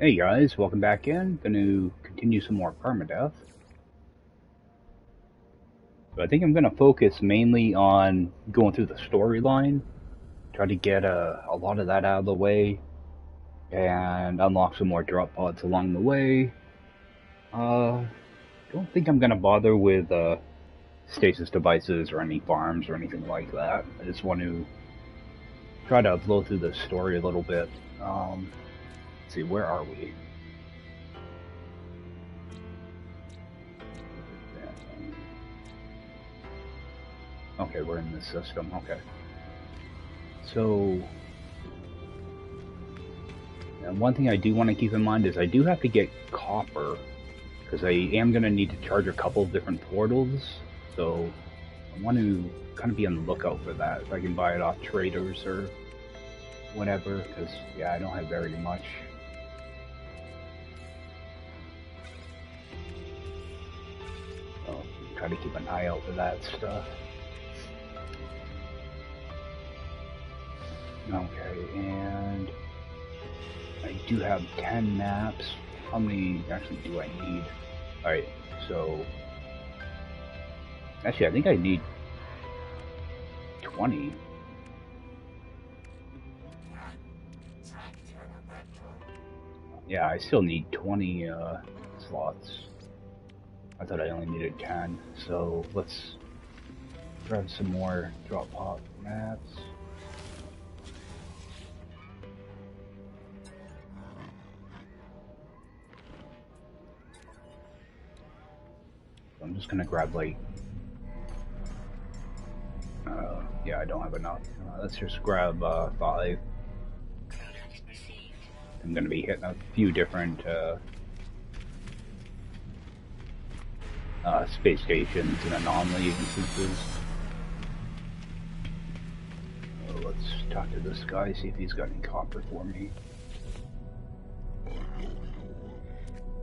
Hey guys, welcome back in. Gonna continue some more Permadeath. So I think I'm gonna focus mainly on going through the storyline, try to get a lot of that out of the way, and unlock some more drop pods along the way. Don't think I'm gonna bother with stasis devices or any farms or anything like that. I just want to try to blow through the story a little bit. Let's see, where are we? Okay, we're in this system. Okay. So, and one thing I do want to keep in mind is I do have to get copper, because I am going to need to charge a couple of different portals. So, I want to kind of be on the lookout for that, if I can buy it off traders or whatever, because, yeah, I don't have very much. So, try to keep an eye out for that stuff. Okay, and I do have 10 maps. How many actually do I need? Alright, so actually I think I need 20. Yeah, I still need 20 slots. I thought I only needed 10, so let's grab some more drop pod maps. I'm just gonna grab like, yeah, I don't have enough. Let's just grab 5. I'm gonna be hitting a few different space stations and anomaly instances. Let's talk to this guy, see if he's got any copper for me.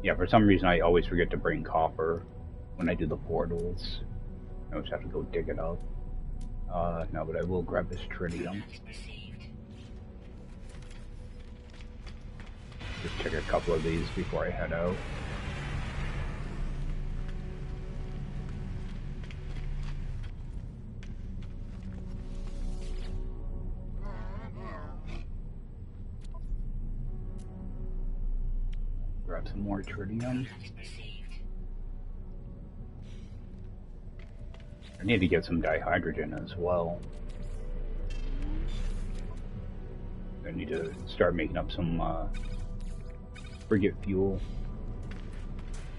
Yeah, for some reason I always forget to bring copper when I do the portals. I always have to go dig it up. No, but I will grab this tritium. Just check a couple of these before I head out. Grab some more tritium. I need to get some dihydrogen as well. I need to start making up some frigate fuel.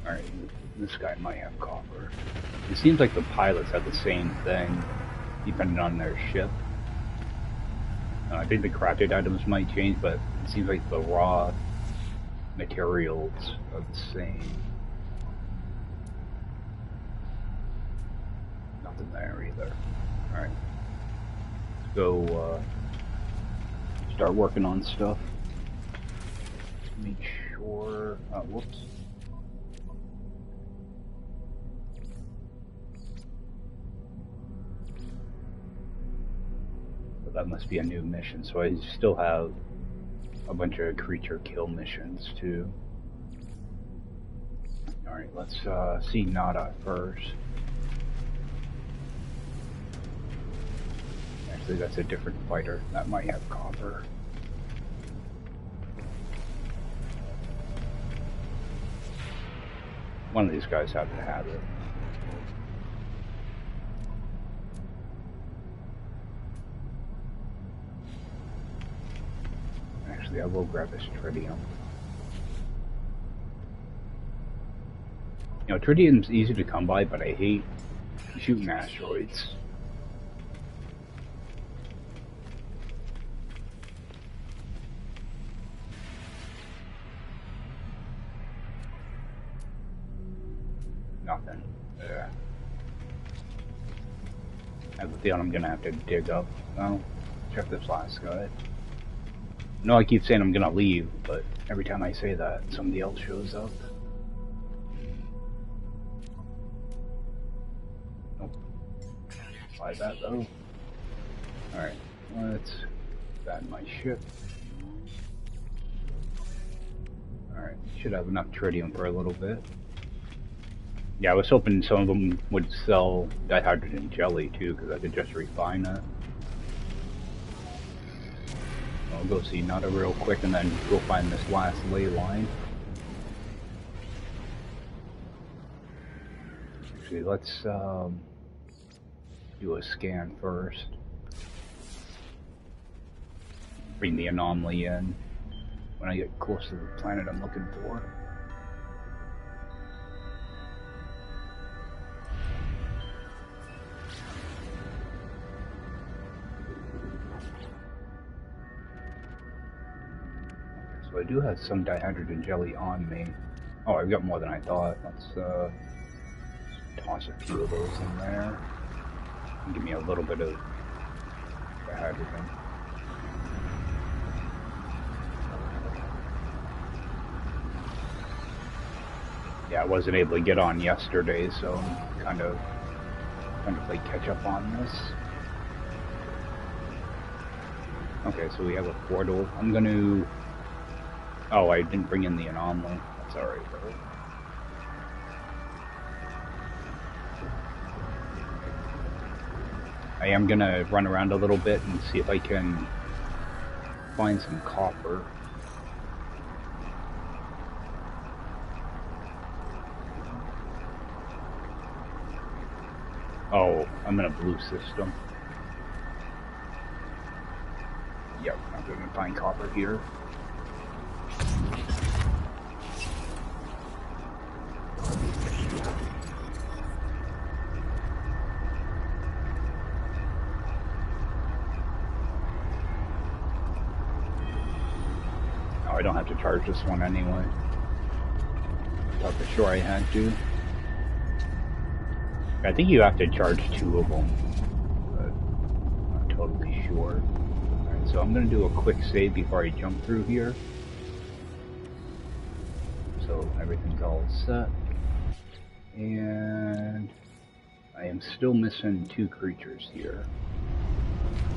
Alright, this guy might have copper. It seems like the pilots have the same thing, depending on their ship. I think the crafted items might change, but it seems like the raw materials are the same. Nothing there either. Alright. Let's go start working on stuff. Make sure... oh, whoops. But that must be a new mission, so I still have a bunch of creature kill missions too. Alright, let's see Nada first. Actually, that's a different fighter. That might have copper. One of these guys have to have it. Actually, I will grab this tritium. You know, tritium's easy to come by, but I hate shooting asteroids. Nothing. Yeah. I have a feeling I'm gonna have to dig up. Well, check this last guy. No, I keep saying I'm gonna leave, but every time I say that, somebody else shows up. Nope. Buy that though. Alright, let's add my ship. Alright, should have enough tritium for a little bit. Yeah, I was hoping some of them would sell dihydrogen jelly too, because I could just refine it. I'll go see Nada real quick and then go find this last ley line. Actually, let's do a scan first. Bring the anomaly in when I get close to the planet I'm looking for. So I do have some dihydrogen jelly on me. Oh, I've got more than I thought. Let's toss a few of those in there. And give me a little bit of dihydrogen. Yeah, I wasn't able to get on yesterday, so I'm kind of trying to play catch up on this. Okay, so we have a portal. I'm gonna... Oh, I didn't bring in the anomaly. That's alright, though. I am gonna run around a little bit and see if I can find some copper. Oh, I'm in a blue system. Yep, I'm gonna find copper here. Oh, I don't have to charge this one anyway. Thought for sure I had to. I think you have to charge 2 of them, but I'm not totally sure. Alright, so I'm going to do a quick save before I jump through here. So everything's all set. And I am still missing 2 creatures here.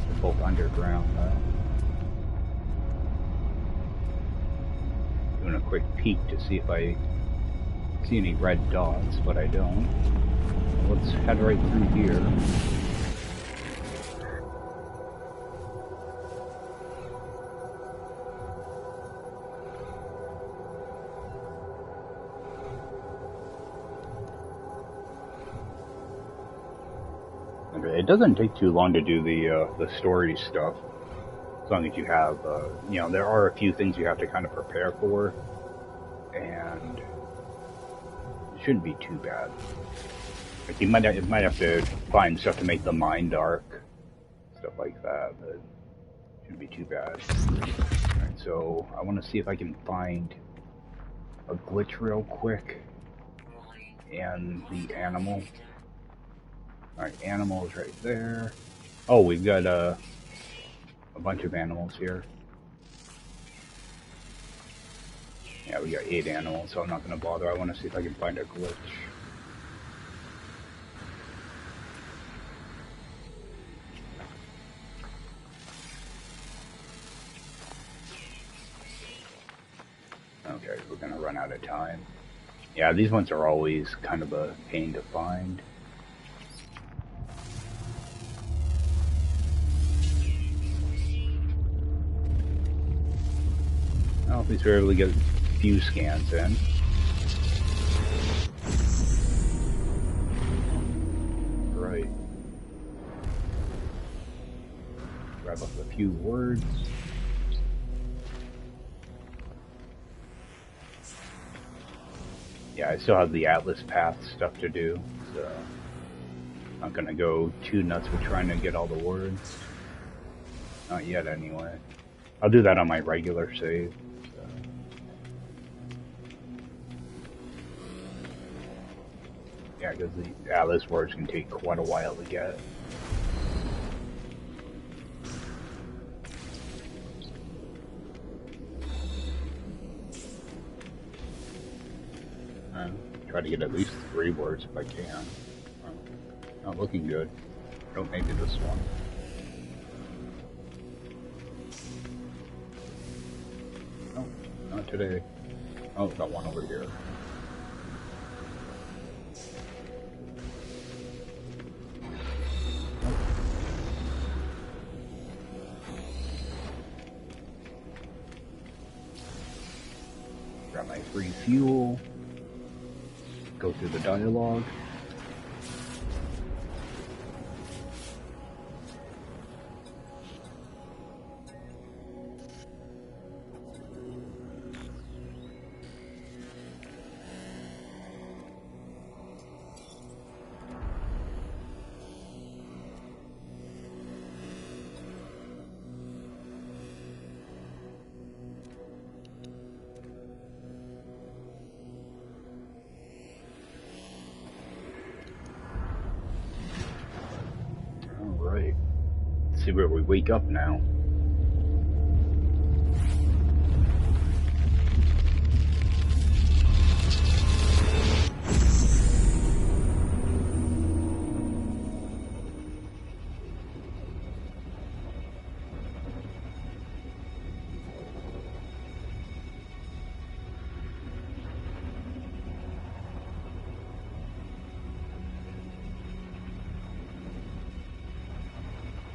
They're both underground though. Doing a quick peek to see if I see any red dots, but I don't. Let's head right through here. Okay, it doesn't take too long to do the story stuff, as long as you have, you know, there are a few things you have to kind of prepare for, and it shouldn't be too bad. Like you might have to find stuff to make the mine dark, stuff like that, but it shouldn't be too bad. Alright, so I want to see if I can find a glitch real quick, and the animal. Alright, animal is right there. Oh, we've got a bunch of animals here. Yeah, we got 8 animals, so I'm not going to bother. I want to see if I can find a glitch. Okay, we're gonna run out of time. Yeah, these ones are always kind of a pain to find. Well, at least we're able to get a few scans in. Right. Grab up a few words. Yeah, I still have the Atlas Path stuff to do, so I'm not gonna go too nuts with trying to get all the words. Not yet, anyway. I'll do that on my regular save. So. Yeah, because the Atlas words can take quite a while to get. Try to get at least 3 words if I can. Not looking good. Oh, maybe this one. Oh, not today. Oh, got one over here. Grab my free fuel. Go through the dialogue. Alright. See where we wake up now.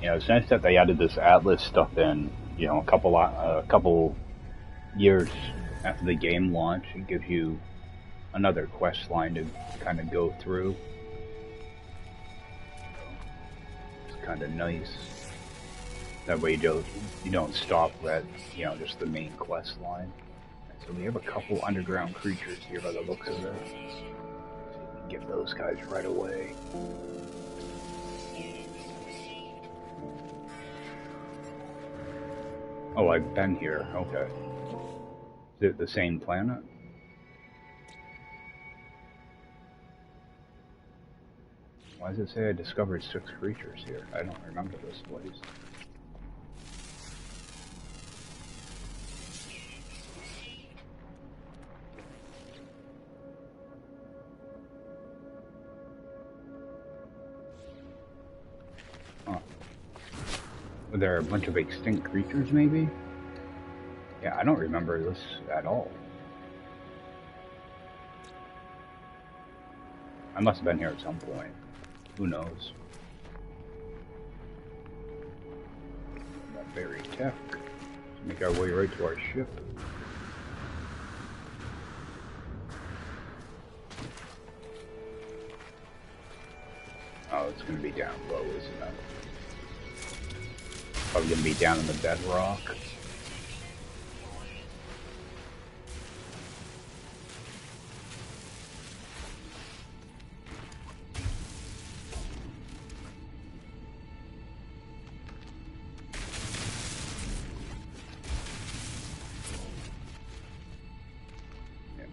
You know, it's nice that they added this Atlas stuff in, you know, a couple years after the game launch. It gives you another quest line to kind of go through. It's kind of nice. That way you don't stop at, you know, just the main quest line. So we have a couple underground creatures here by the looks of it. So we can get those guys right away. Oh, I've been here. Okay. Is it the same planet? Why does it say I discovered 6 creatures here? I don't remember this place. Huh. Were there a bunch of extinct creatures, maybe? Yeah, I don't remember this at all. I must have been here at some point. Who knows? That buried tech. Let's make our way right to our ship. Oh, it's gonna be down low, isn't it? Probably gonna be down in the bedrock.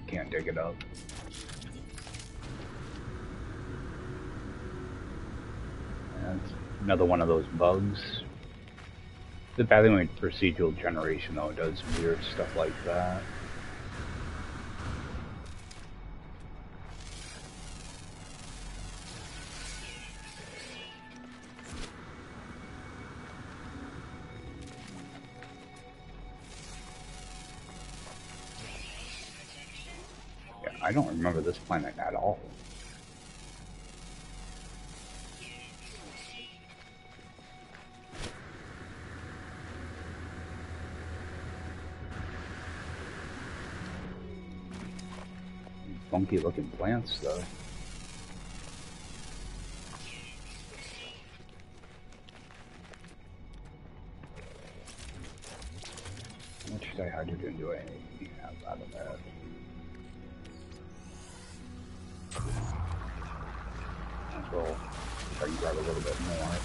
Can't dig it up. That's another one of those bugs. The Batman procedural generation, though, does weird stuff like that. I don't remember this planet at all. Funky looking plants, though. How much hydrogen do I have out of that? Well, if I can grab a little bit more.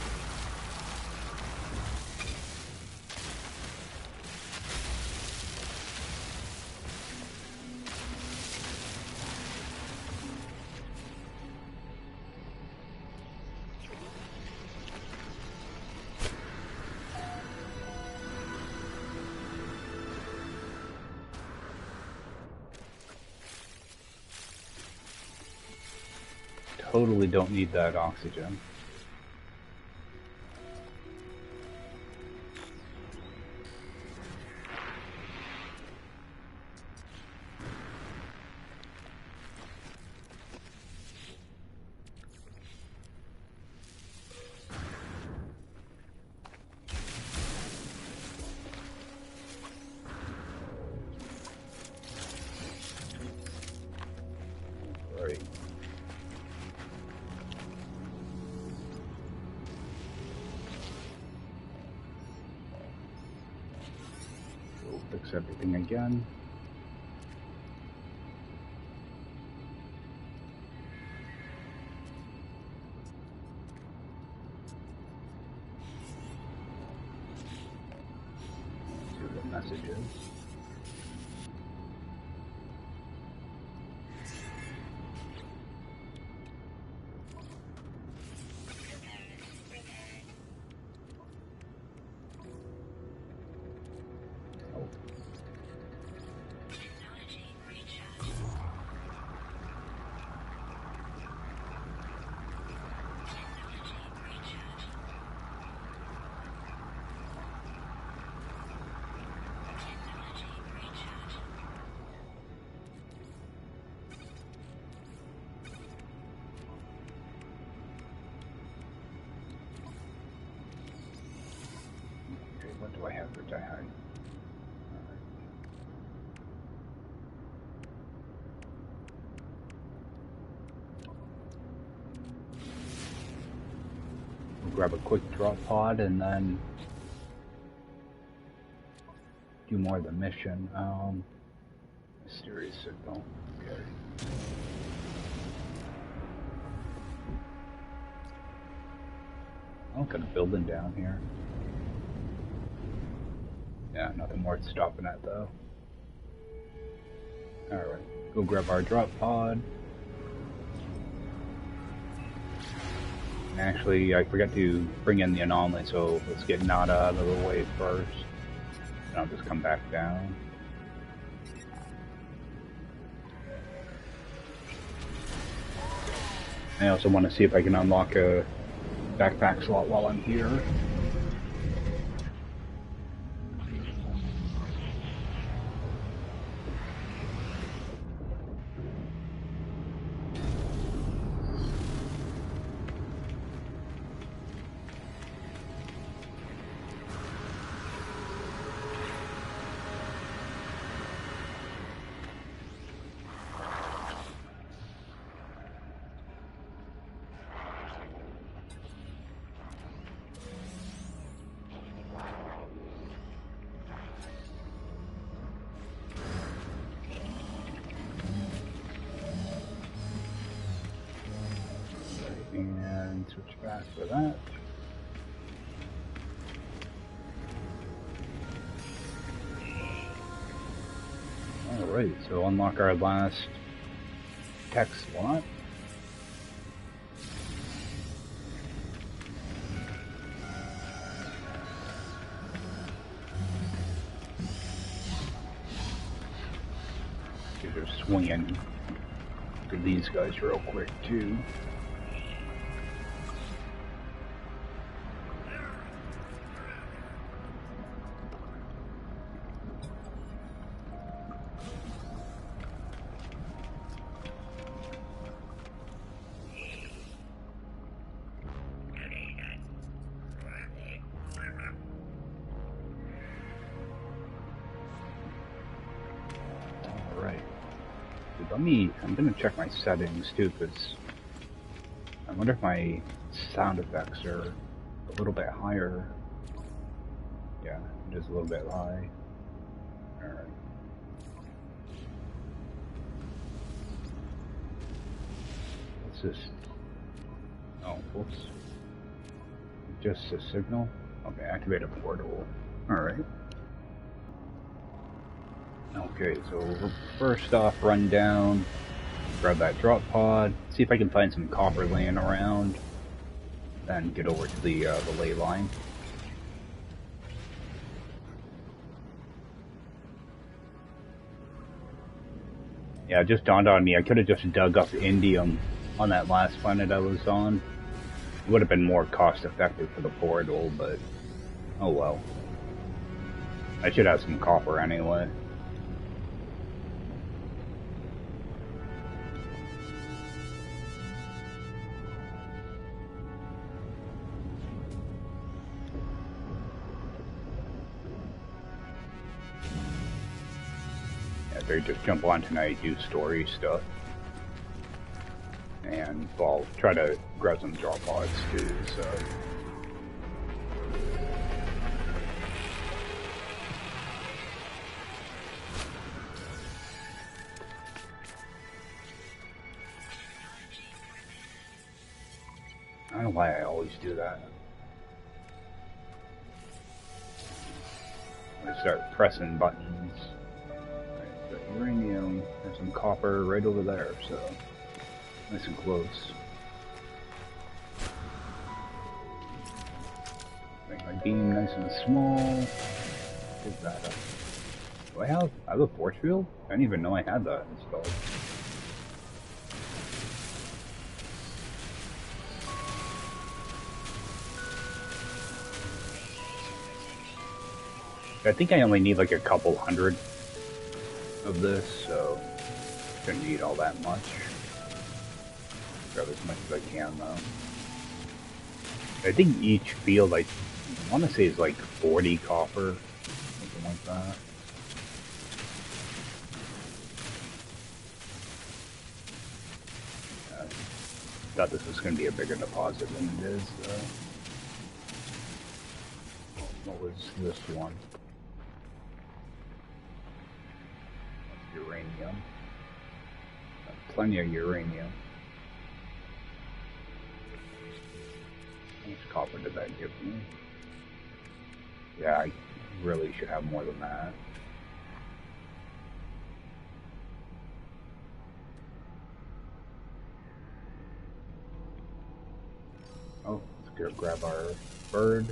Totally don't need that oxygen. Fix everything again. Let's see what the message is. What do I have for die-hide? We'll grab a quick drop pod and then do more of the mission. Mysterious signal. Okay. I'll look at a building down here. Yeah, nothing worth stopping at though. Alright, go grab our drop pod. Actually, I forgot to bring in the anomaly, so let's get Nada out of the way first. And I'll just come back down. I also want to see if I can unlock a backpack slot while I'm here. And switch back for that. Alright, so unlock our last tech slot. They're swinging to these guys real quick too. I'm gonna check my settings too, because I wonder if my sound effects are a little bit higher. Yeah, it is a little bit high. Alright. What's this? Oh, whoops. Just a signal? Okay, activate a portal. Alright. Okay, so we'll first off run down, grab that drop pod, see if I can find some copper laying around, then get over to the ley line. Yeah, it just dawned on me, I could have just dug up indium on that last planet I was on. It would have been more cost effective for the portal, but oh well. I should have some copper anyway. Just jump on tonight, do story stuff, and I'll try to grab some drop pods too. So know why I always do that. I start pressing buttons. Right, got uranium, there's some copper right over there, so nice and close. Make my beam nice and small. Get that up. Do I have a force field? I didn't even know I had that installed. I think I only need like a couple hundred of this, so shouldn't need all that much. Grab as much as I can though. I think each field I want to say is like 40 copper, something like that. Thought this was going to be a bigger deposit than it is though. What was this one? Uranium. Plenty of uranium. How much copper did that give me? Yeah, I really should have more than that. Oh, let's go grab our bird.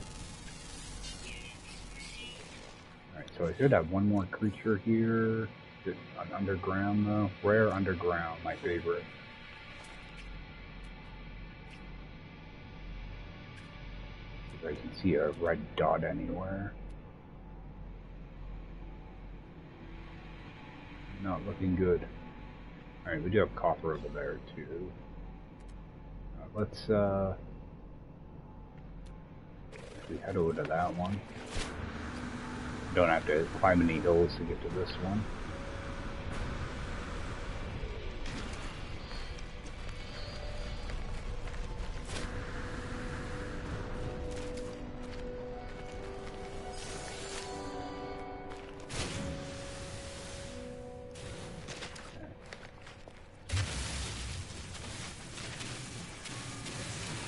Alright, so I should have one more creature here. Underground though. Rare underground, my favorite. If I can see a red dot anywhere. Not looking good. Alright, we do have copper over there too. Let's we head over to that one. Don't have to climb any hills to get to this one.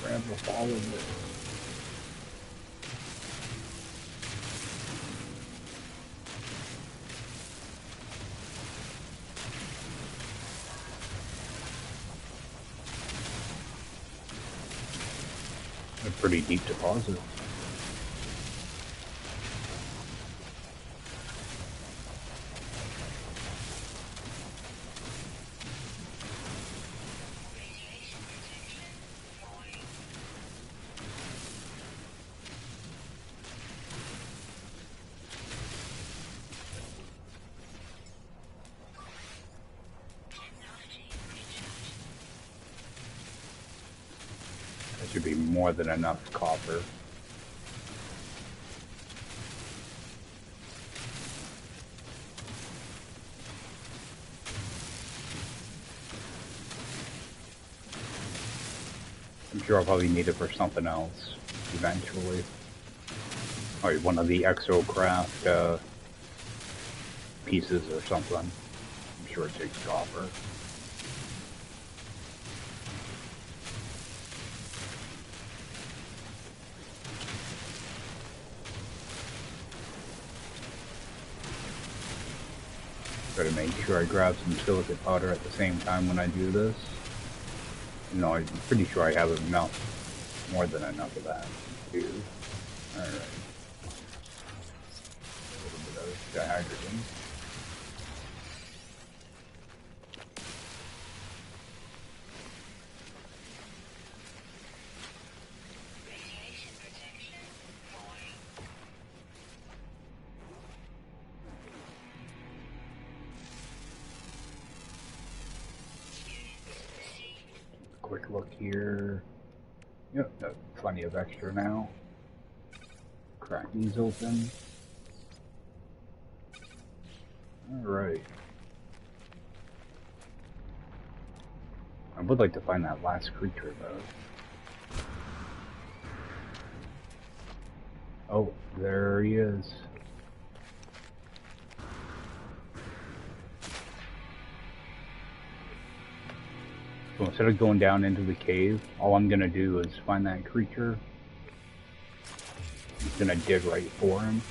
Grab all of it. A pretty deep deposit. Should be more than enough copper. I'm sure I'll probably need it for something else eventually. Or one of the exocraft pieces or something. I'm sure it takes copper. Try to make sure I grab some silicate powder at the same time when I do this. You know, I'm pretty sure I have enough, more than enough of that too. Alright. A little bit of dihydrogen. Quick look here. Yep, plenty of extra now. Crack these open. Alright. I would like to find that last creature though. Oh, there he is. So instead of going down into the cave, all I'm gonna do is find that creature. I'm gonna dig right for him.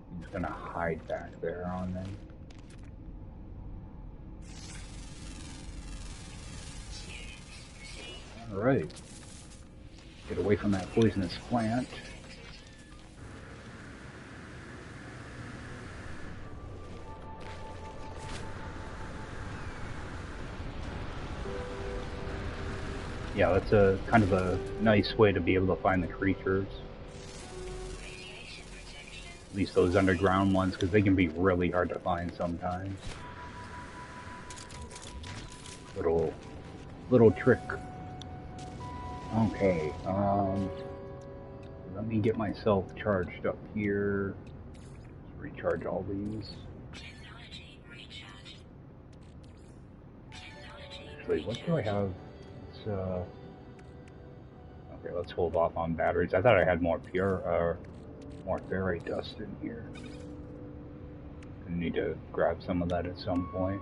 I'm just gonna hide back there on them. Alright. Get away from that poisonous plant. Yeah, that's a kind of a nice way to be able to find the creatures. At least those underground ones, because they can be really hard to find sometimes. Little trick. Okay, let me get myself charged up here. Let's recharge all these. Actually, what do I have? It's, okay, let's hold off on batteries. I thought I had more more fairy dust in here. I need to grab some of that at some point.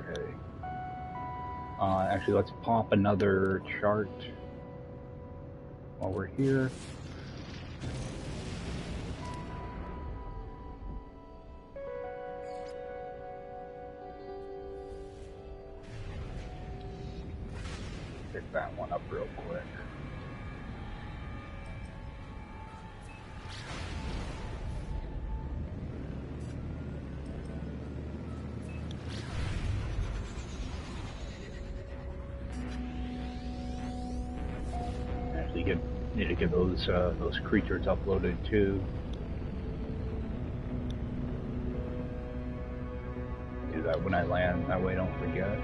Okay. Actually, let's pop another chart while we're here. Pick that one up real quick. Need to get those creatures uploaded too. Do that when I land, that way I don't forget.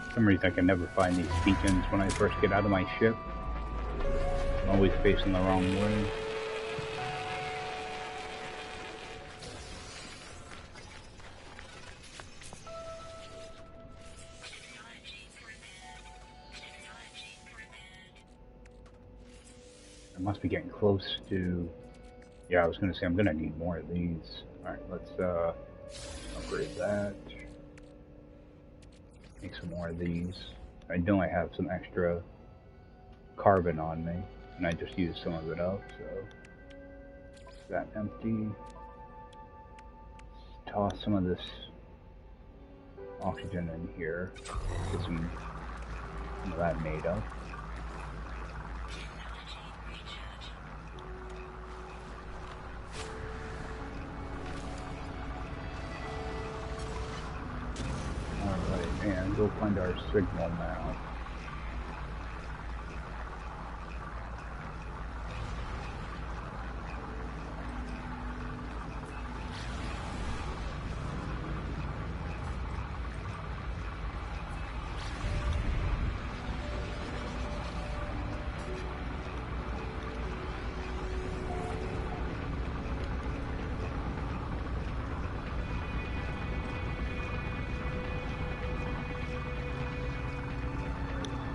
For some reason I can never find these beacons when I first get out of my ship. I'm always facing the wrong way. I must be getting close to... Yeah, I was gonna say I'm gonna need more of these. Alright, let's upgrade that. Make some more of these. I know I have some extra carbon on me, and I just used some of it up, so is that empty? Let's toss some of this oxygen in here. Get some of that made up. And we'll find our signal now.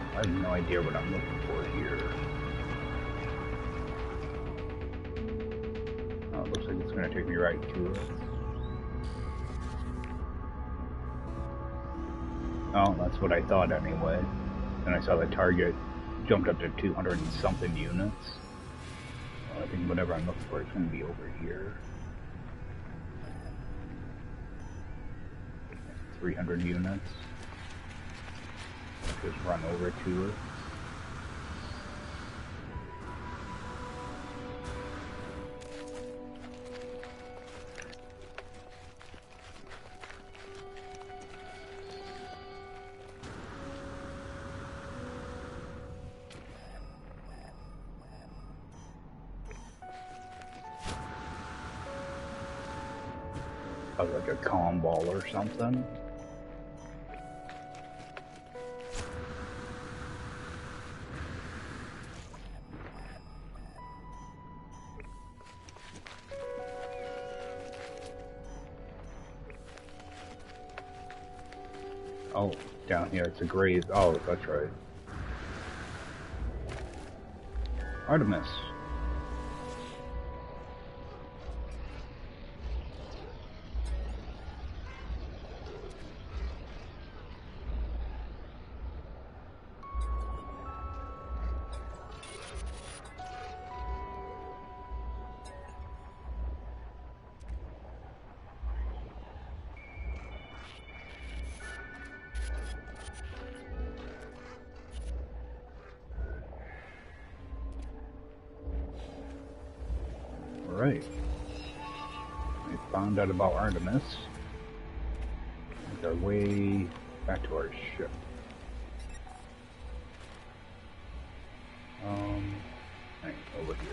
I have no idea what I'm looking for here. Oh, it looks like it's going to take me right to it. Oh, that's what I thought anyway. Then I saw the target jumped up to 200 and something units. Well, I think whatever I'm looking for is going to be over here. 300 units. Just run over to her. of like a calm ball or something. Oh, down here it's a grave. Oh, that's right. Artemis. Right. We found out about Artemis. Make our way back to our ship. Right, over here.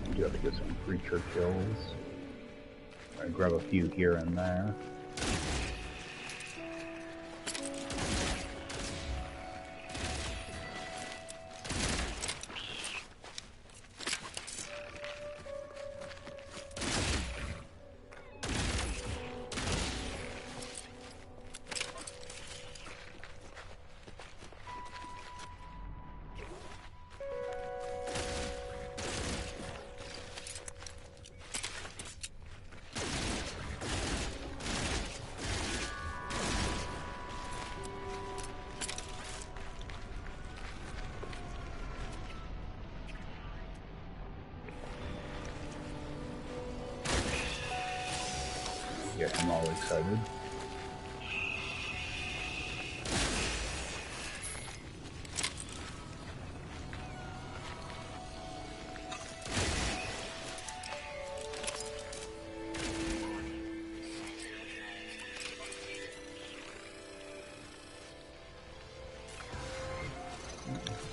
We do have to get some creature kills. I grab a few here and there. Yeah, I'm all excited.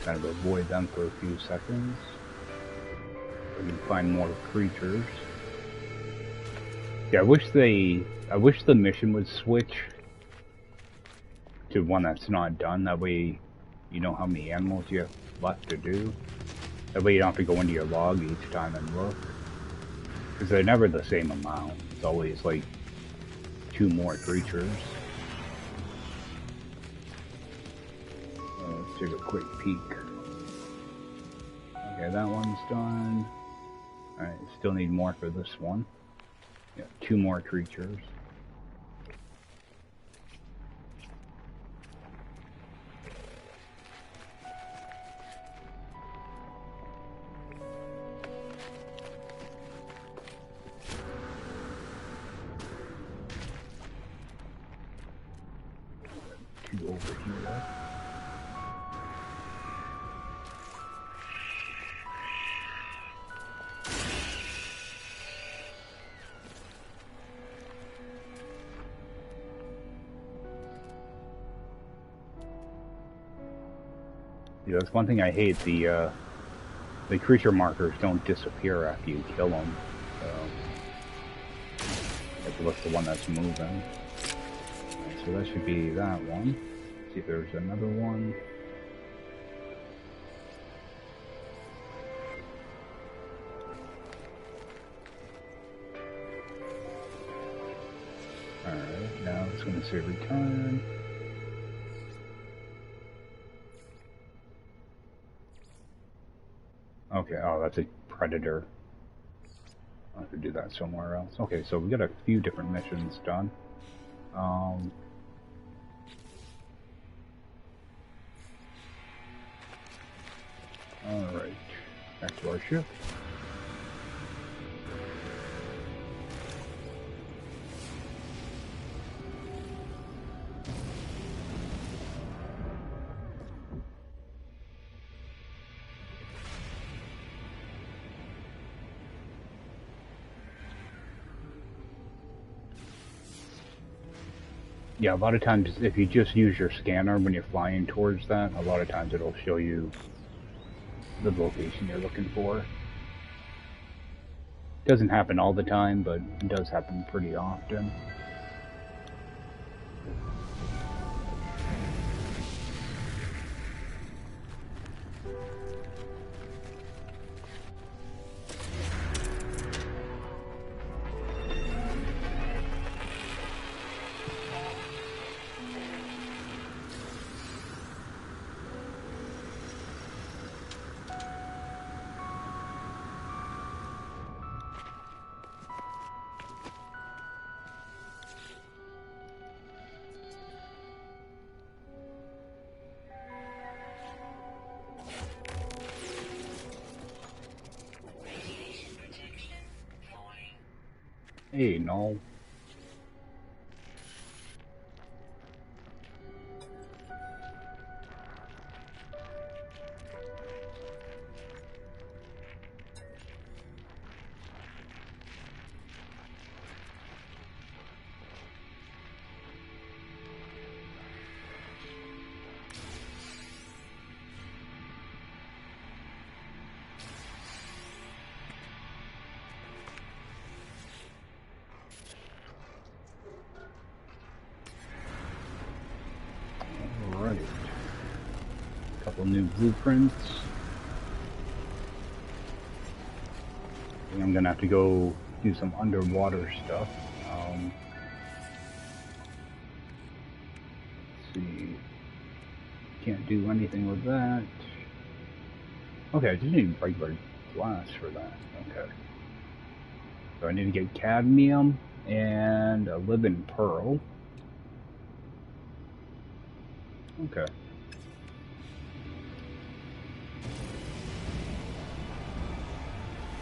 Kind of avoid them for a few seconds. We can find more creatures. Yeah, I wish the mission would switch to one that's not done. That way, you know how many animals you have left to do. That way you don't have to go into your log each time and look. Because they're never the same amount. It's always like 2 more creatures. Let's take a quick peek. Okay, that one's done. Alright, still need more for this one. Yeah, 2 more creatures. Two over here. Yeah, that's one thing I hate. The creature markers don't disappear after you kill them. So you have to look for the one that's moving. Right, so that should be that one. See if there's another one. Alright, now it's going to say return. Okay, oh, that's a predator. I'll have to do that somewhere else. Okay, so we got a few different missions done. Alright, back to our ship. Yeah, a lot of times if you just use your scanner when you're flying towards that, a lot of times it'll show you the location you're looking for. Doesn't happen all the time, but it does happen pretty often. Hey, no. Alright. Couple new blueprints. I think I'm gonna have to go do some underwater stuff. Let's see. Can't do anything with that. Okay, I just need regular glass for that. Okay. So I need to get cadmium and a living pearl. Okay.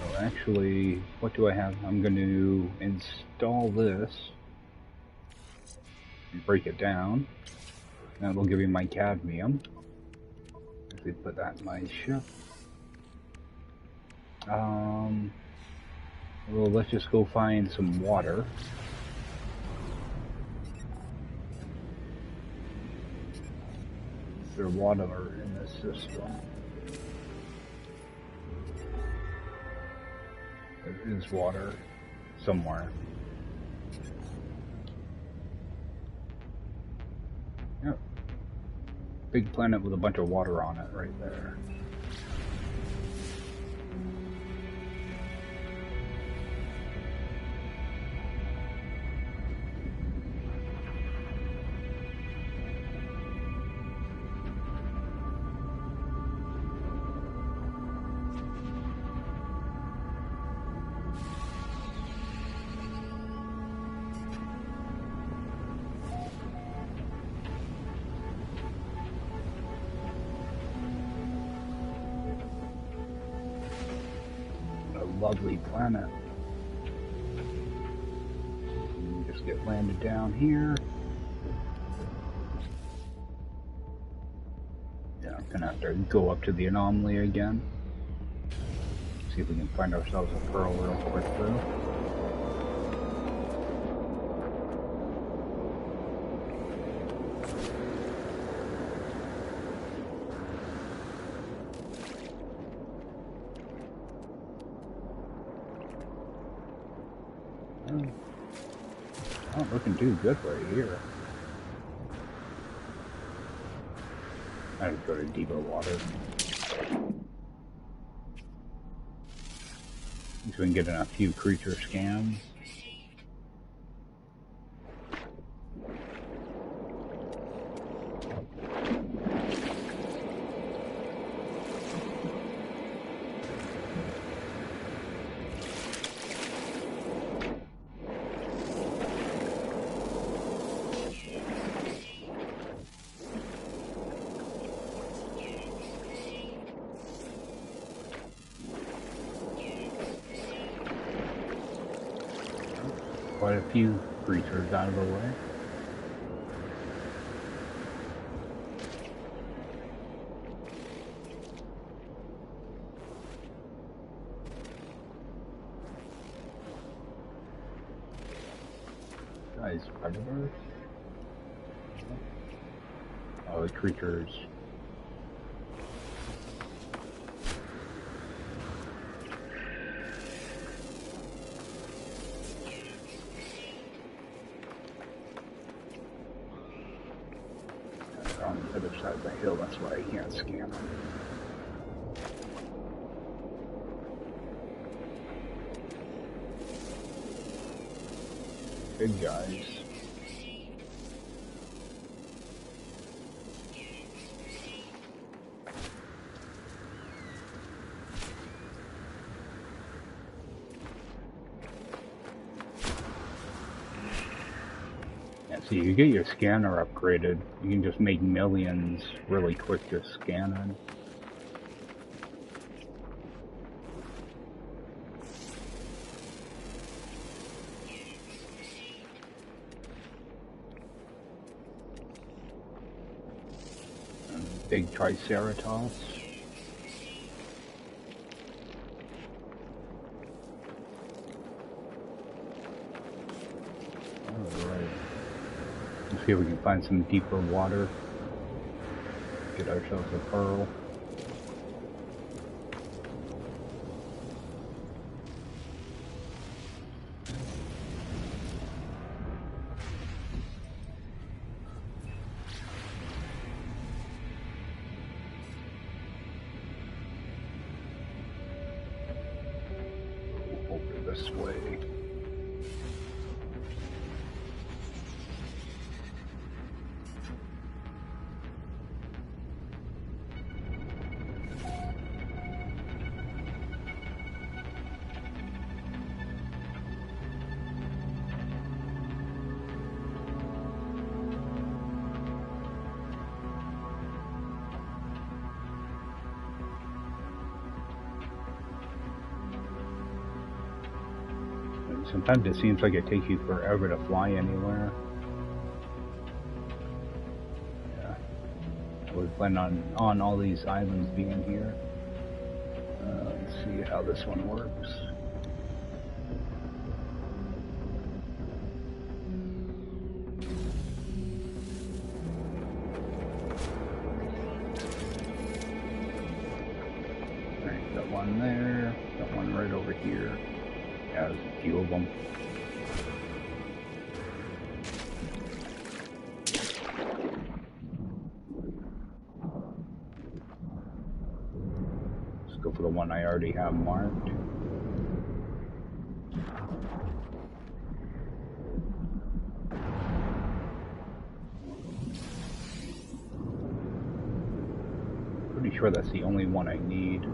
So actually, what do I have? I'm going to install this and break it down. That will give me my cadmium. Actually, put that in my ship. Well, let's just go find some water. Is there water in this system? There is water somewhere. Yep. Big planet with a bunch of water on it right there. Lovely planet. Just get landed down here. Yeah, I'm gonna have to go up to the anomaly again. See if we can find ourselves a pearl real quick though. Not looking too good right here. I just go to deeper water. So we can get in a few creature scans. Quite a few creatures out of the way. Guys, predators? other creatures. They're on the other side of the hill, that's why I can't scan them. Big guys. So you get your scanner upgraded, you can just make millions really quick just scanning. Big Triceratops. Alright. Let's see if we can find some deeper water. Get ourselves a pearl. Over this way. Sometimes it seems like it takes you forever to fly anywhere. Yeah. We plan on all these islands being here. Let's see how this one works. Alright, got one there, got one right over here. Yeah, there's a few of them. Let's go for the one I already have marked. Pretty sure that's the only one I need.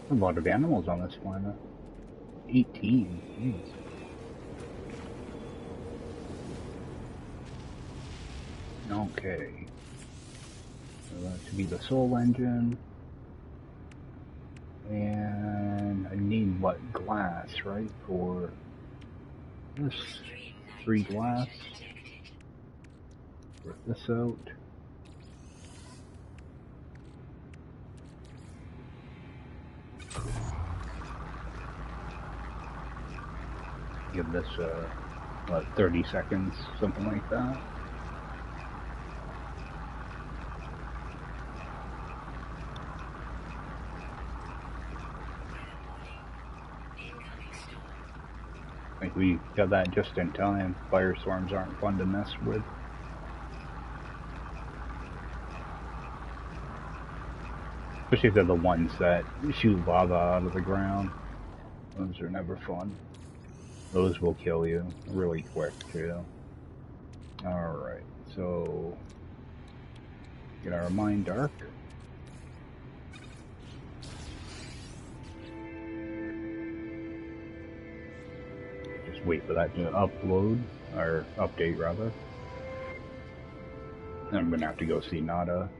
A lot of animals on this planet. 18. Jeez. Okay. So that should be the soul engine. And I need what? Glass, right? For this 3 glass. Get this out. Give this, what, 30 seconds, something like that. I think we got that just in time. Firestorms aren't fun to mess with. Especially if they're the ones that shoot lava out of the ground. Those are never fun. Those will kill you really quick, too. Alright, so... get our mine dark. Just wait for that to upload, or update, rather. Then I'm gonna have to go see Nada.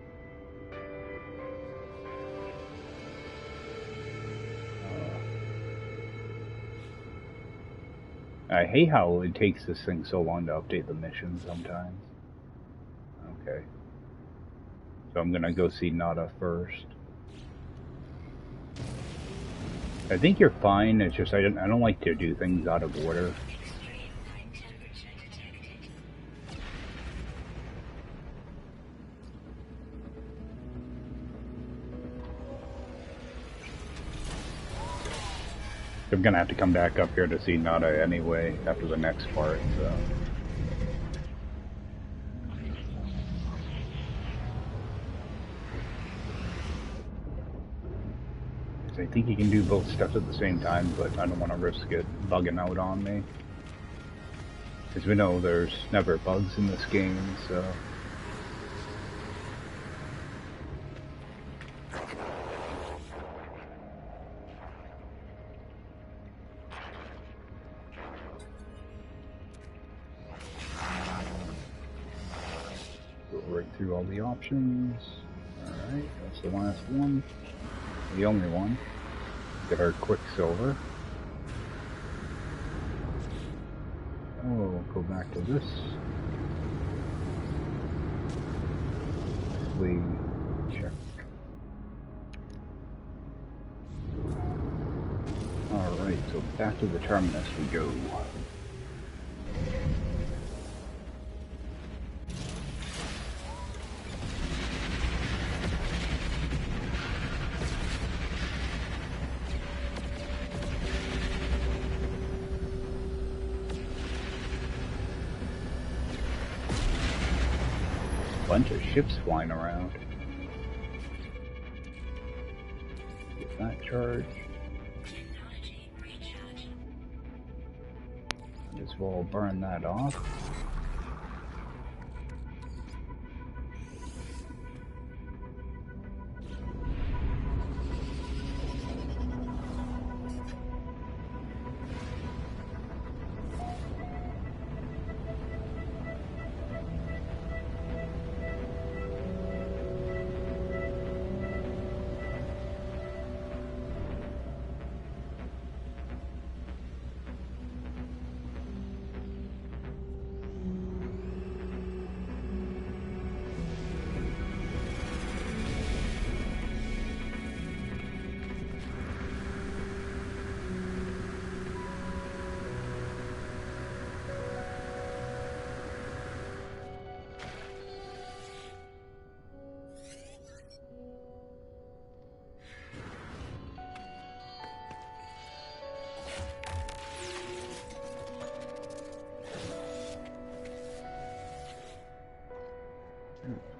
I hate how it takes this thing so long to update the mission sometimes. Okay. So I'm gonna go see Nada first. I think you're fine, it's just I don't like to do things out of order. I'm gonna have to come back up here to see Nada anyway after the next part, so. I think you can do both steps at the same time, but I don't want to risk it bugging out on me. Because we know there's never bugs in this game, so. Go right through all the options. Alright, that's the last one. The only one. Get our Quicksilver. Oh, go back to this. We check. Alright, so back to the terminus we go. Bunch of ships flying around. Get that charge. Might as well burn that off.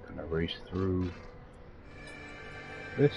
Gonna race through this.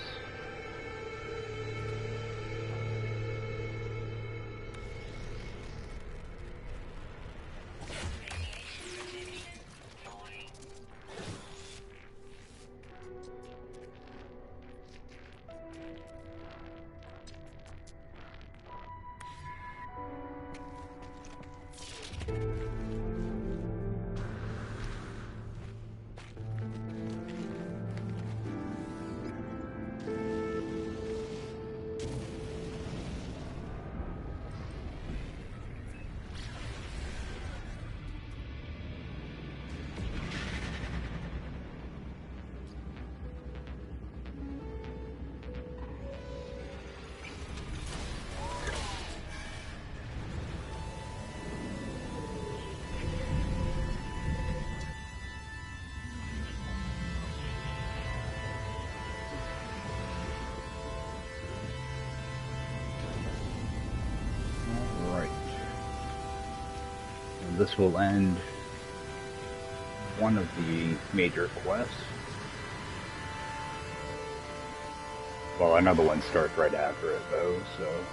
This will end one of the major quests. Well, another one starts right after it, though, so.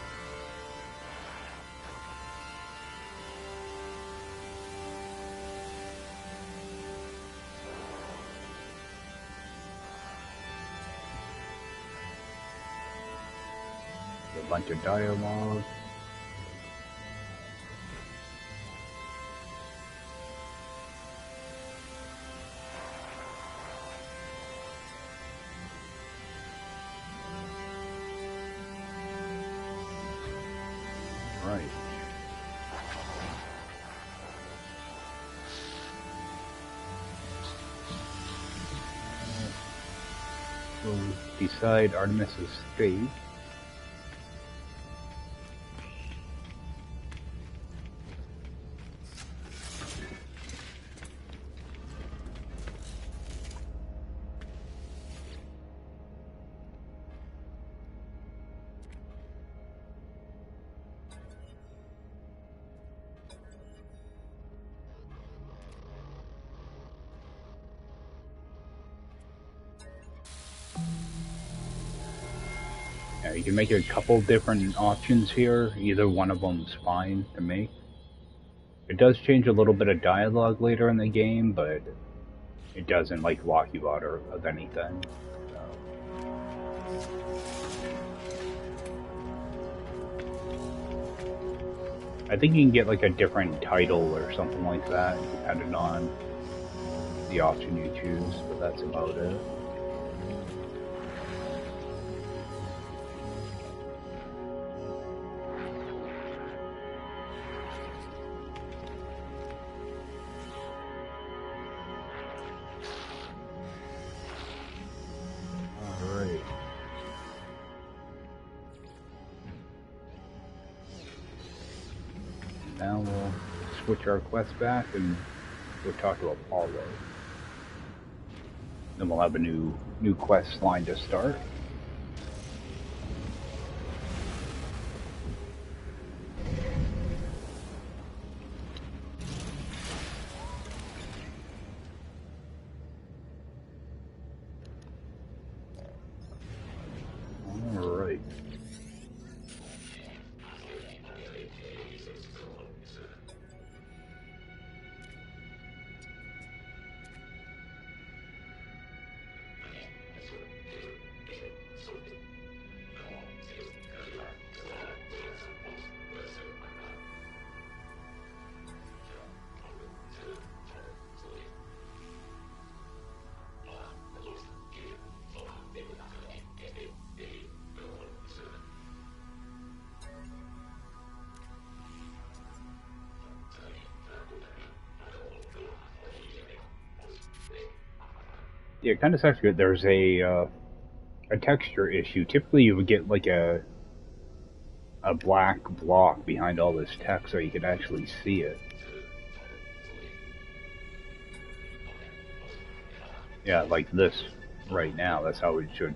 A bunch of dialogue. Right. We'll decide Artemis's fate. You can make a couple different options here. Either one of them's fine to make. It does change a little bit of dialogue later in the game, but it doesn't like lock you out of anything. So. I think you can get like a different title or something like that, depending on the option you choose, but that's about it. Now we'll switch our quest back and we'll talk to Apollo. Then we'll have a new quest line to start. Alright. Yeah, it kind of sucks. There's a texture issue. Typically, you would get like a black block behind all this text, so you could actually see it. Yeah, like this right now. That's how it should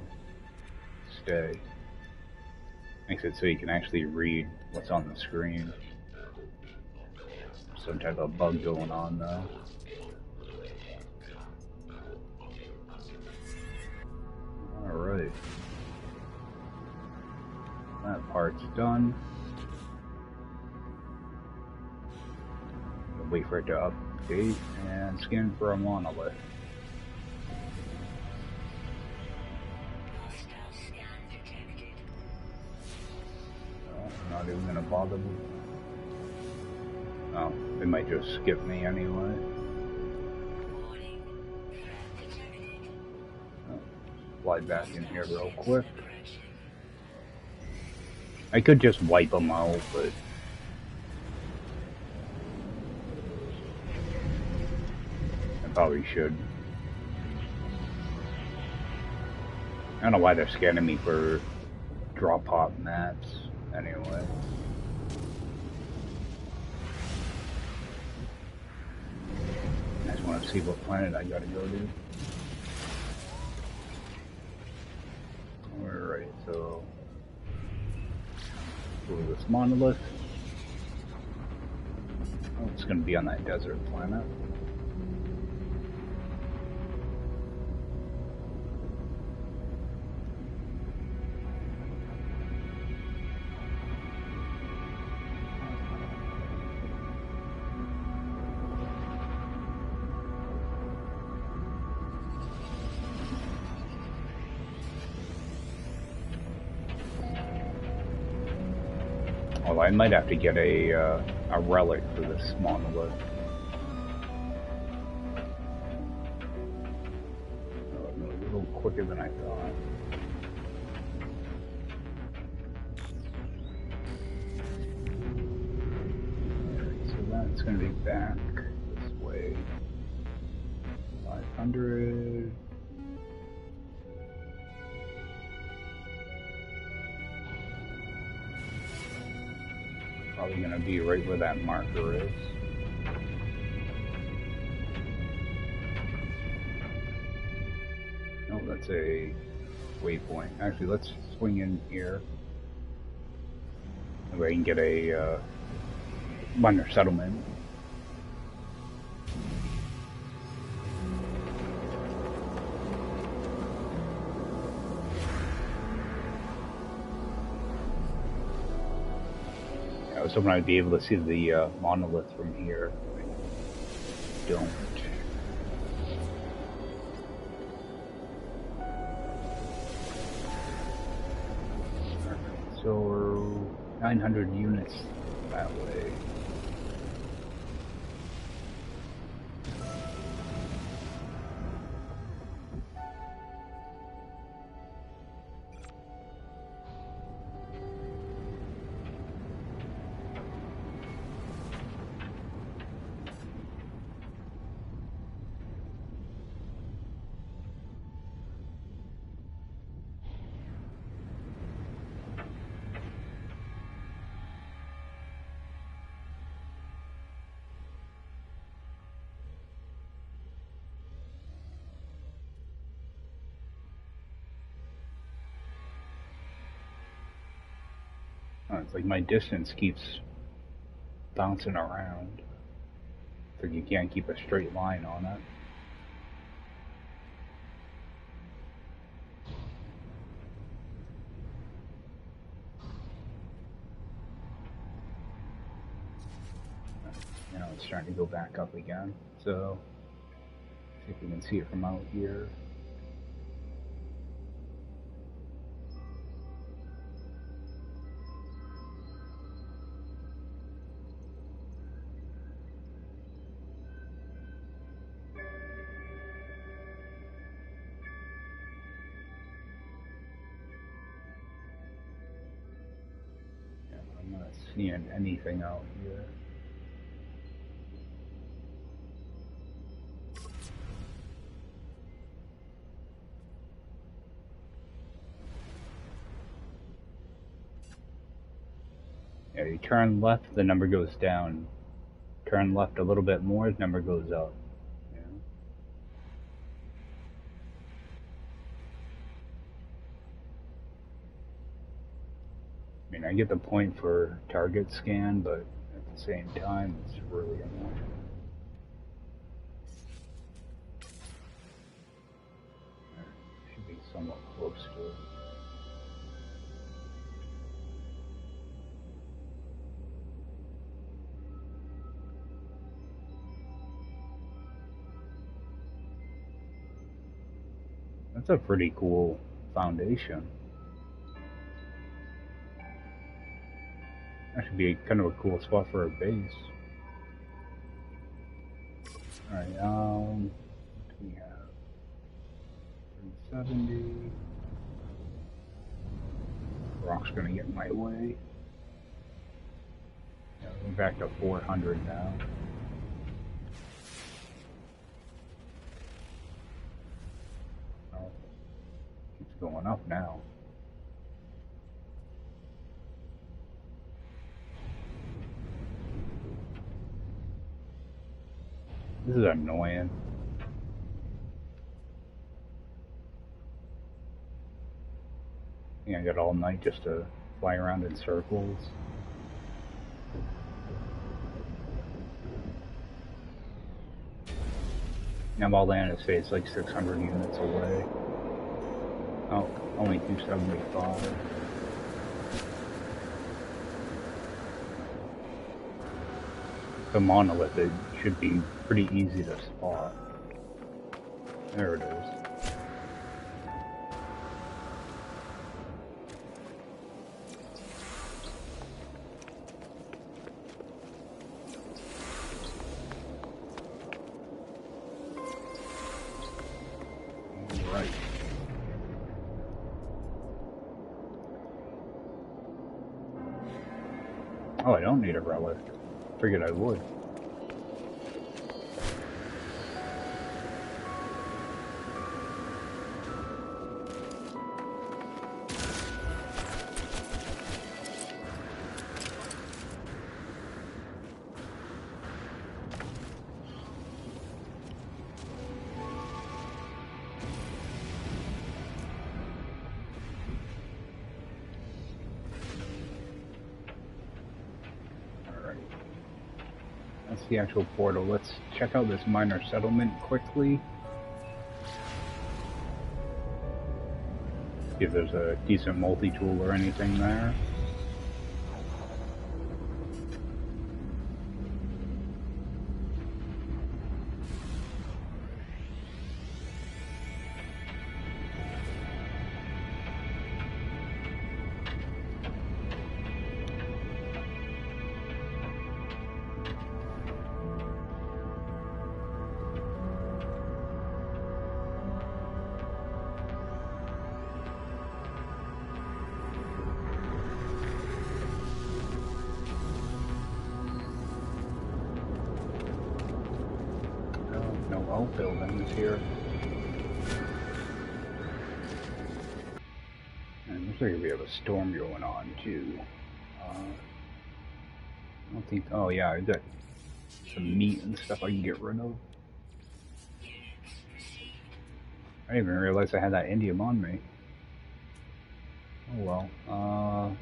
stay. Makes it so you can actually read what's on the screen. Some type of bug going on though. Alright. That part's done. We'll wait for it to update and scan for a monolith. Not even gonna bother me. Oh, they might just skip me anyway. Slide back in here real quick. I could just wipe them out, but I probably should. I don't know why they're scanning me for drop hop maps anyway. I just want to see what planet I gotta go to. Alright, so go to this monolith. Oh, it's gonna be on that desert planet. Well, I might have to get a relic for this monolith. Oh, a little quicker than I thought. Alright, so that's going to be back this way. 500. Probably gonna be right where that marker is. No, that's a waypoint. Actually, let's swing in here. That way I can get a minor settlement. I was hoping I'd be able to see the monolith from here. I don't. So we're 900 units that way. It's like my distance keeps bouncing around. So you can't keep a straight line on it. Now it's starting to go back up again. So see if we can see it from out here. I'm not seeing anything out here. Yeah, you turn left, the number goes down. Turn left a little bit more, the number goes up. Yeah. I mean, I get the point for target scan, but at the same time, it's really annoying. Should be somewhat close to it. That's a pretty cool foundation. That should be kind of a cool spot for a base. Alright, what do we have? 370. Rock's gonna get in my way. Yeah, we're back to 400 now. Oh, keeps going up now. This is annoying. I think I got all night just to fly around in circles. Now I'm all landed to say it's like 600 units away. Oh, only 275. The monolith, it should be pretty easy to spot. There it is. Right. Oh, I don't need a relic. Figured I would. That's the actual portal. Let's check out this minor settlement quickly. See if there's a decent multi-tool or anything there. Buildings here. And looks like we have a storm going on too. I don't think. Oh yeah, I got some meat and stuff I can get rid of. I didn't even realize I had that indium on me. Oh well.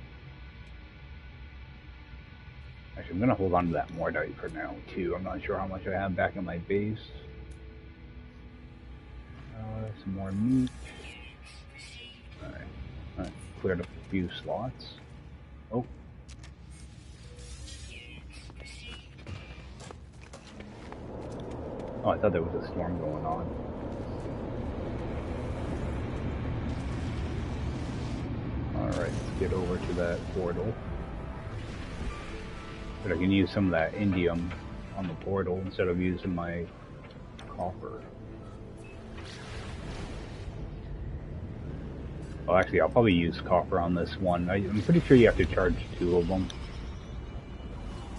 Actually, I'm gonna hold on to that Mordite for now too. I'm not sure how much I have back in my base. Some more meat. Alright, cleared up a few slots. Oh. Oh, I thought there was a storm going on. Alright, let's get over to that portal. But I can use some of that indium on the portal instead of using my copper. Well, actually, I'll probably use copper on this one. I'm pretty sure you have to charge 2 of them.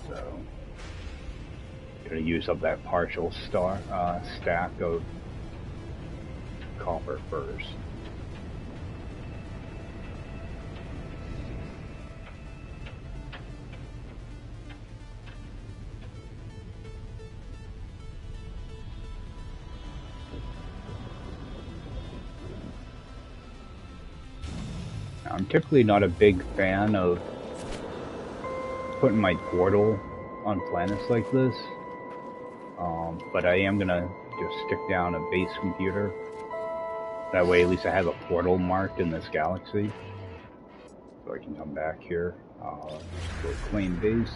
So, I'm going to use up that partial stack of copper first. I'm typically not a big fan of putting my portal on planets like this, but I am gonna just stick down a base computer. That way at least I have a portal marked in this galaxy. So I can come back here, go claim base.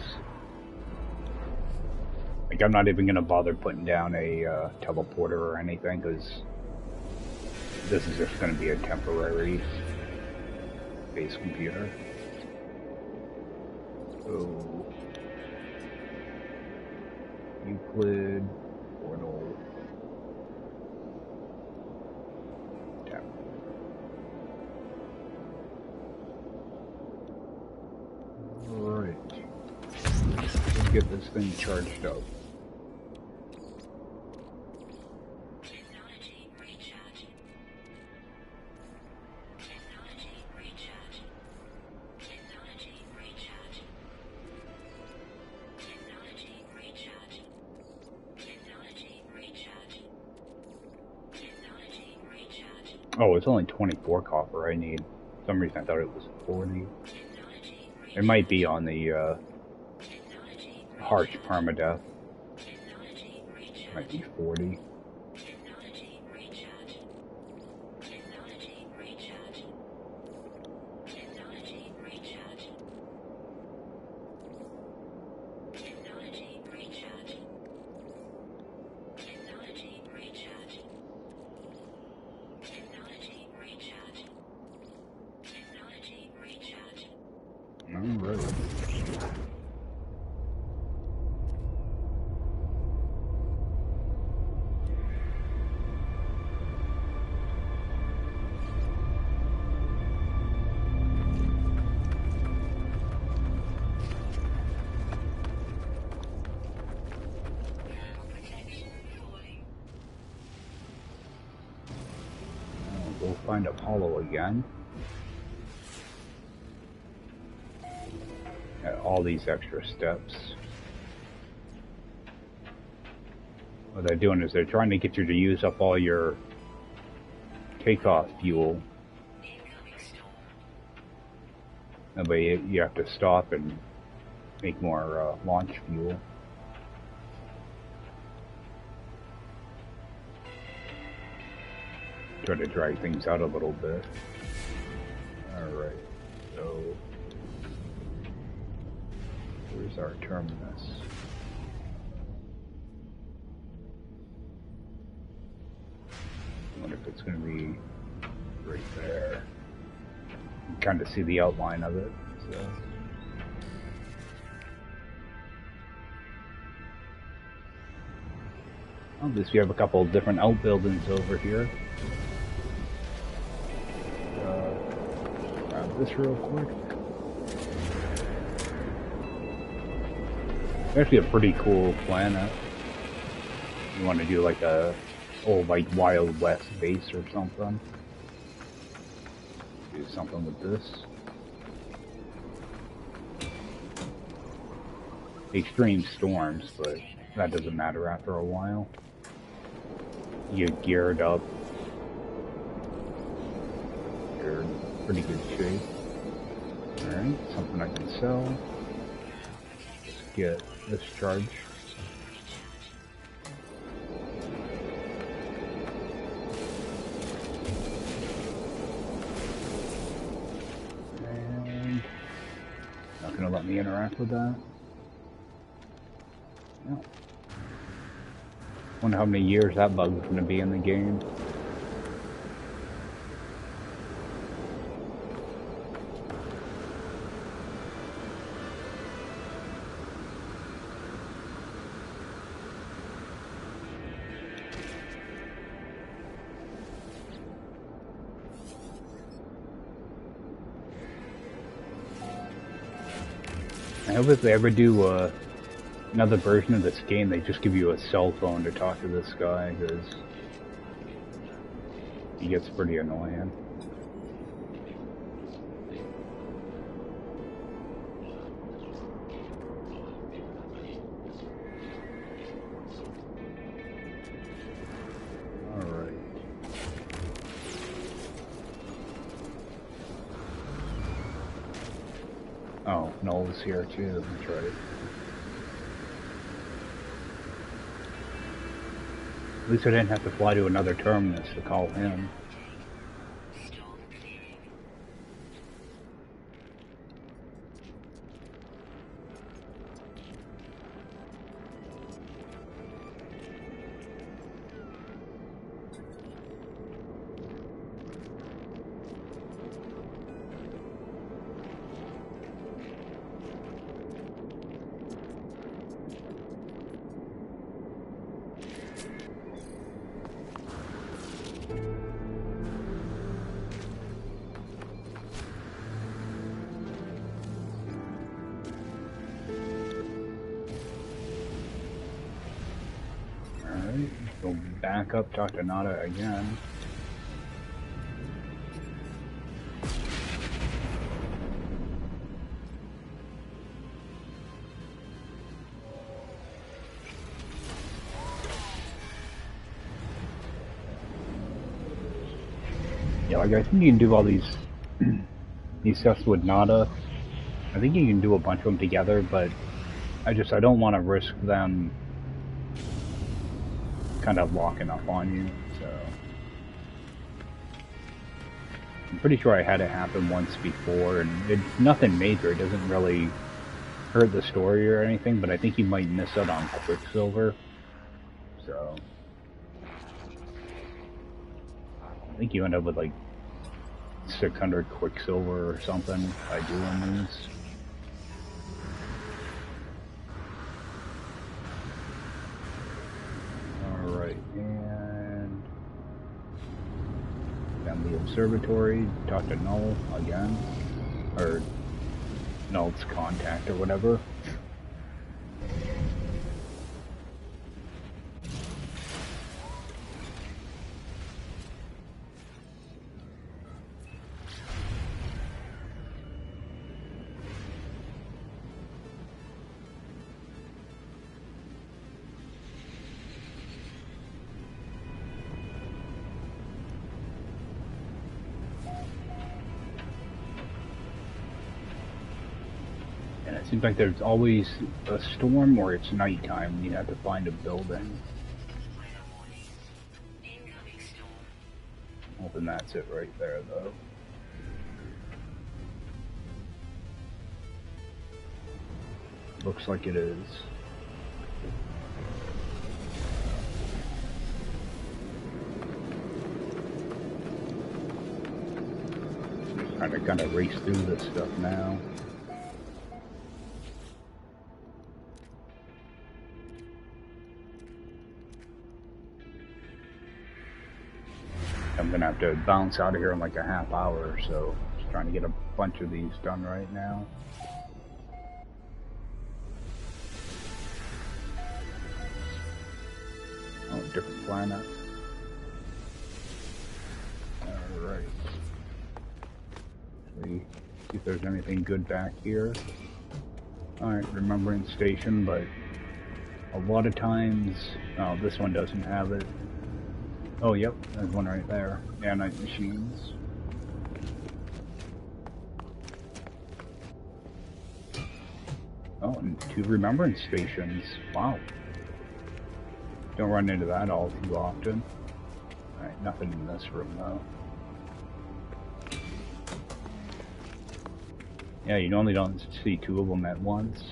Like, I'm not even gonna bother putting down a teleporter or anything, because this is just gonna be a temporary base computer. So Euclid portal tap. Alright. Let's get this thing charged up. Oh, it's only 24 copper I need. For some reason I thought it was 40. It might be on the harsh permadeath. It might be 40. We'll find Apollo again. All these extra steps. What they're doing is they're trying to get you to use up all your takeoff fuel. That way you have to stop and make more launch fuel. try to drag things out a little bit. Alright, so where's our terminus? I wonder if it's going to be right there. You can kind of see the outline of it. So. Well, at least we have a couple of different outbuildings over here. Grab this real quick. It's actually a pretty cool planet. You want to do like a old like Wild West base or something. Do something with this. Extreme storms, but that doesn't matter after a while. You get geared up. You're in pretty good shape. Alright, something I can sell. Let's get this charge. And not gonna let me interact with that. No. Wonder how many years that bug's gonna be in the game. I hope if they ever do another version of this game, they just give you a cell phone to talk to this guy, because he gets pretty annoying. Alright. Oh, Noel's here too, that's right. At least I didn't have to fly to another terminus to call him. Go back up, talk to Nada again. Yeah, like I think you can do all these tests with Nada. I think you can do a bunch of them together, but I don't want to risk them kind of locking up on you, so I'm pretty sure I had it happen once before, and it's nothing major. It doesn't really hurt the story or anything, but I think you might miss out on Quicksilver, so I think you end up with like 600 Quicksilver or something by doing these. Alright, and down the observatory, talk to Null again, or Null's contact or whatever. It seems like there's always a storm or it's nighttime and you have to find a building. Hoping that's it right there, though. Looks like it is. Trying to kind of race through this stuff now. I'm gonna have to bounce out of here in like a half hour or so. Just trying to get a bunch of these done right now. Oh, different planet. Alright. See if there's anything good back here. Alright, Remembrance Station, but a lot of times... Oh, this one doesn't have it. Oh, yep, there's one right there. Nanite machines. Oh, and 2 Remembrance Stations. Wow. Don't run into that all too often. Alright, nothing in this room, though. Yeah, you normally don't see 2 of them at once.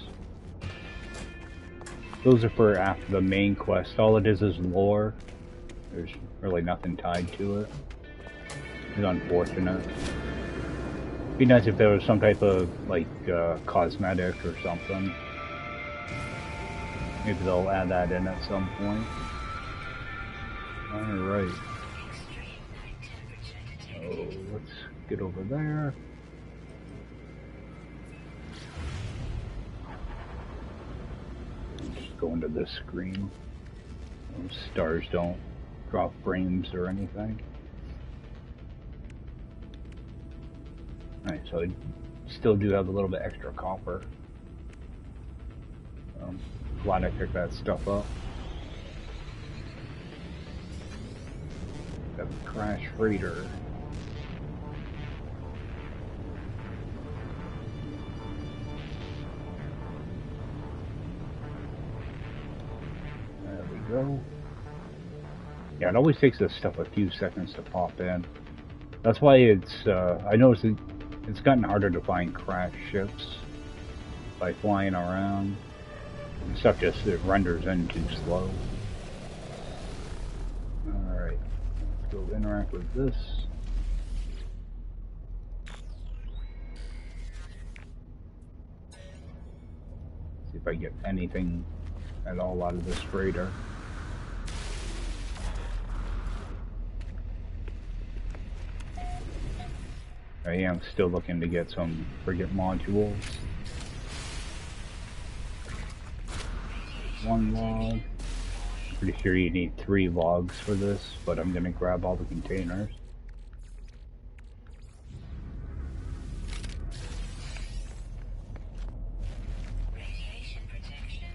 Those are for after the main quest. All it is lore. There's really nothing tied to it. It's unfortunate. It'd be nice if there was some type of, like, cosmetic or something. Maybe they'll add that in at some point. Alright. So, let's get over there. Just go into this screen. Those stars don't drop frames or anything. Alright, so I still do have a little bit extra copper. Glad I picked that stuff up. Got the crash freighter. There we go. Yeah, it always takes this stuff a few seconds to pop in. That's why it's, I noticed it's gotten harder to find crash ships by flying around. Stuff just, it renders in too slow. Alright, let's go interact with this. See if I get anything at all out of this freighter. I am still looking to get some frigate modules. 1 log. Pretty sure you need 3 logs for this, but I'm gonna grab all the containers. Radiation protection.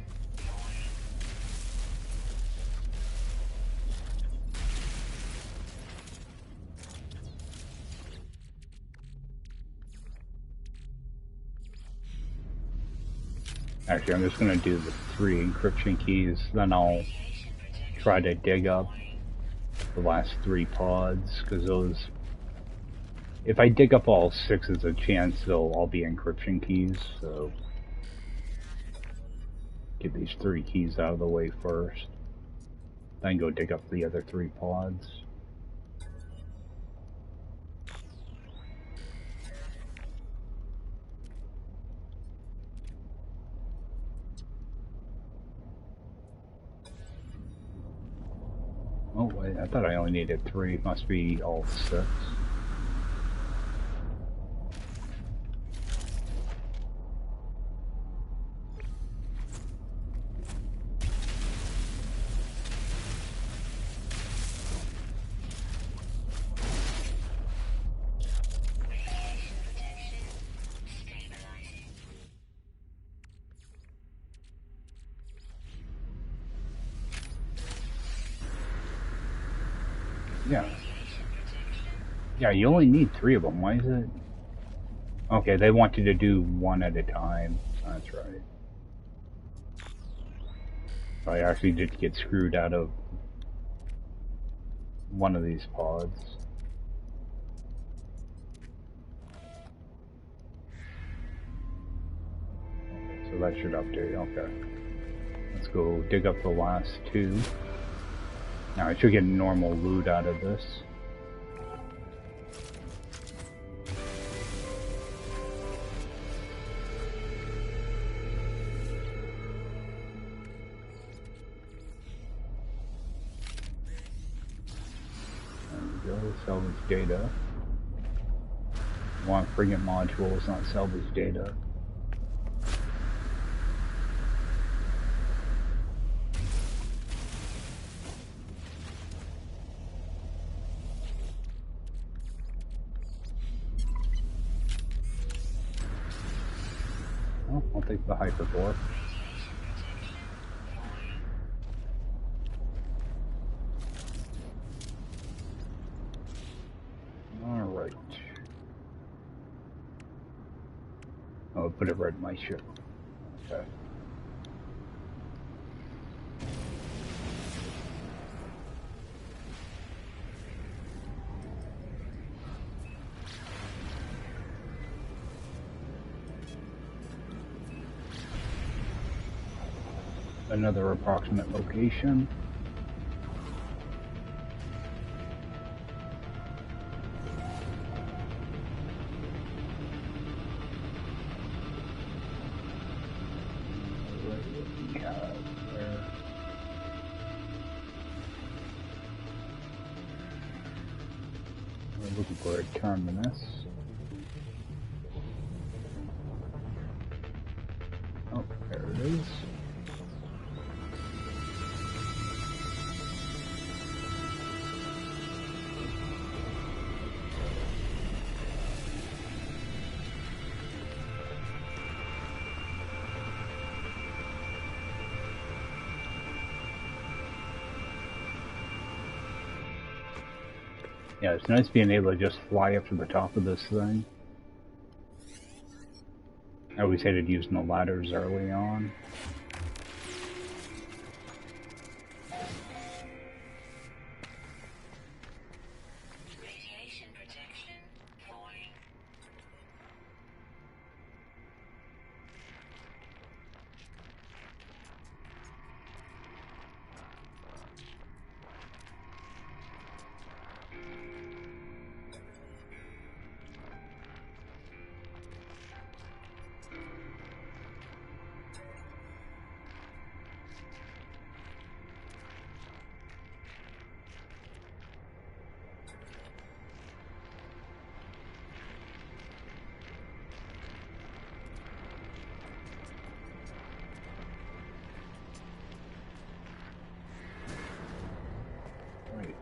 Actually, I'm just gonna do the 3 encryption keys, then I'll try to dig up the last 3 pods, because those... If I dig up all 6, there's a chance they'll all be encryption keys, so... Get these 3 keys out of the way first. Then go dig up the other 3 pods. Oh wait, I thought I only needed 3. Must be all 6. Yeah. Yeah, you only need 3 of them. Why is it? Okay, they want you to do 1 at a time. That's right. So I actually did get screwed out of one of these pods. So that should update, okay. Let's go dig up the last two. Now I should get normal loot out of this. There we go, salvage data. Want frigate modules, not salvage data. Oh, I'll take the hypercore. Alright. I'll put it right in my ship. Okay. Another approximate location. We're looking for a terminus. Oh, there it is. Yeah, it's nice being able to just fly up to the top of this thing. I always hated using the ladders early on. Radiation protection falling. Right.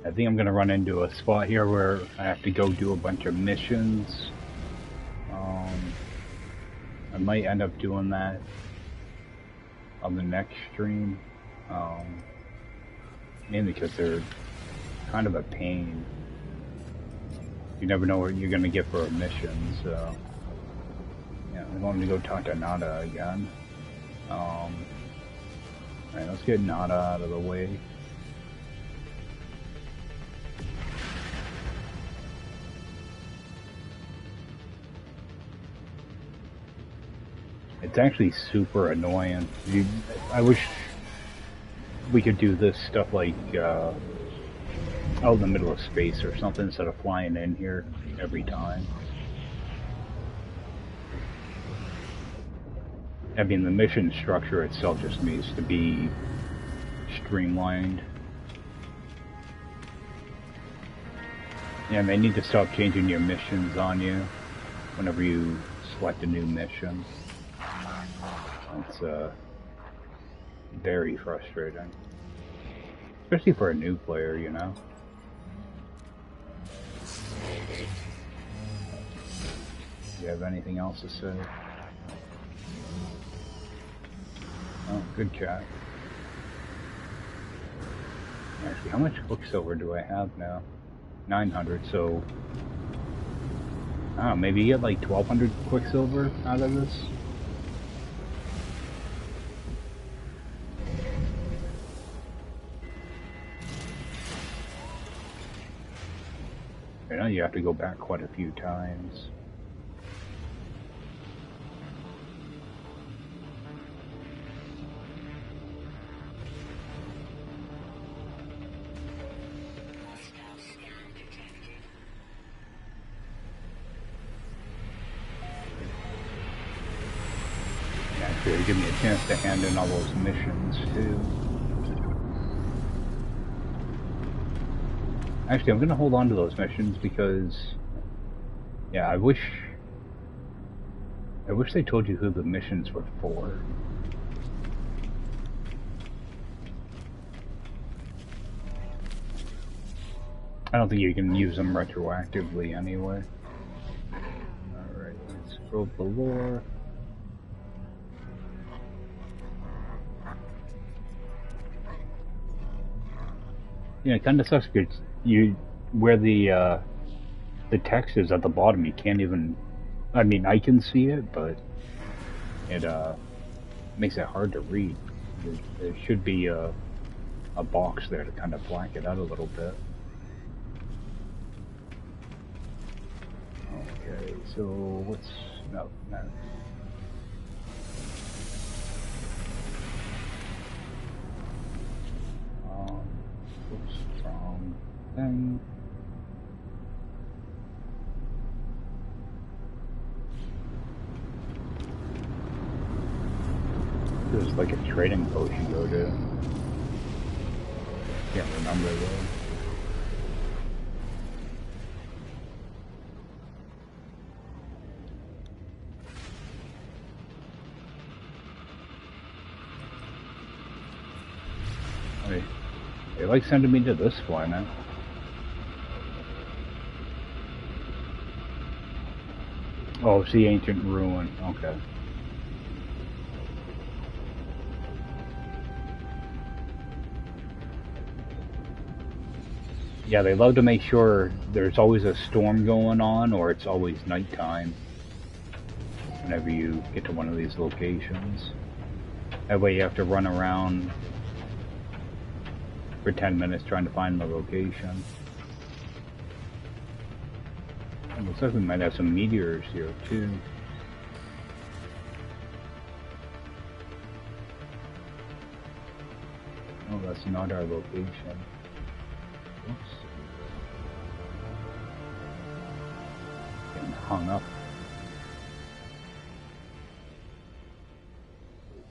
I think I'm gonna run into a spot here where I have to go do a bunch of missions. I might end up doing that on the next stream, mainly because they're kind of a pain. You never know what you're gonna get for a mission, so yeah, I'm going to go talk to Nada again. Alright, let's get Nada out of the way. It's actually super annoying. I wish we could do this stuff like out in the middle of space or something instead of flying in here every time. I mean, the mission structure itself just needs to be streamlined. Yeah, and they need to stop changing your missions on you whenever you select a new mission. It's very frustrating. Especially for a new player, you know? Do you have anything else to say? Oh, good chat. Actually, how much Quicksilver do I have now? 900, so... I don't know, maybe you get like 1200 Quicksilver out of this? I know you have to go back quite a few times. Hostile scan detected. Actually, it'll give me a chance to hand in all those missions too. Actually, I'm gonna hold on to those missions because, yeah, I wish they told you who the missions were for. I don't think you can use them retroactively anyway. Alright, let's probe the lore. Yeah, it kind of sucks because where the text is at the bottom, you can't even, I mean, I can see it, but it makes it hard to read. There should be a box there to kind of black it out a little bit. Okay, so what's, no. Oops, wrong thing. There's like a trading post you go to. Can't remember though. They like sending me to this planet. Oh, it's the ancient ruin. Okay. Yeah, they love to make sure there's always a storm going on or it's always nighttime whenever you get to one of these locations. That way you have to run around for 10 minutes trying to find the location. It looks like we might have some meteors here too. Oh, that's not our location. Oops. Getting hung up.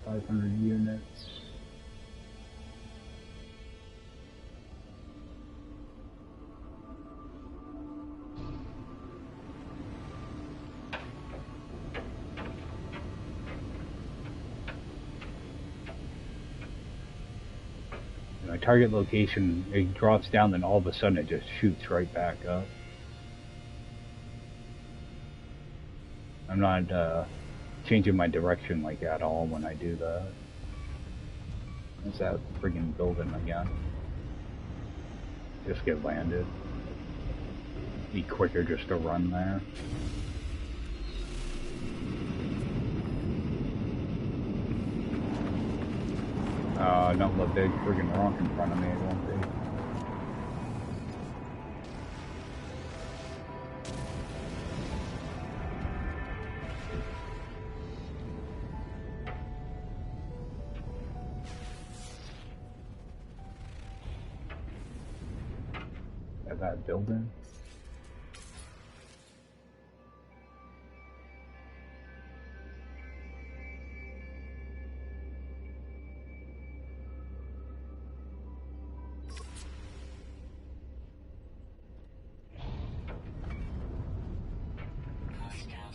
500 units. My target location, it drops down, then all of a sudden it just shoots right back up. I'm not changing my direction like at all when I do that. There's that friggin' building again. Just get landed. Be quicker just to run there. Don't let big friggin' rock in front of me, it won't be. At that building.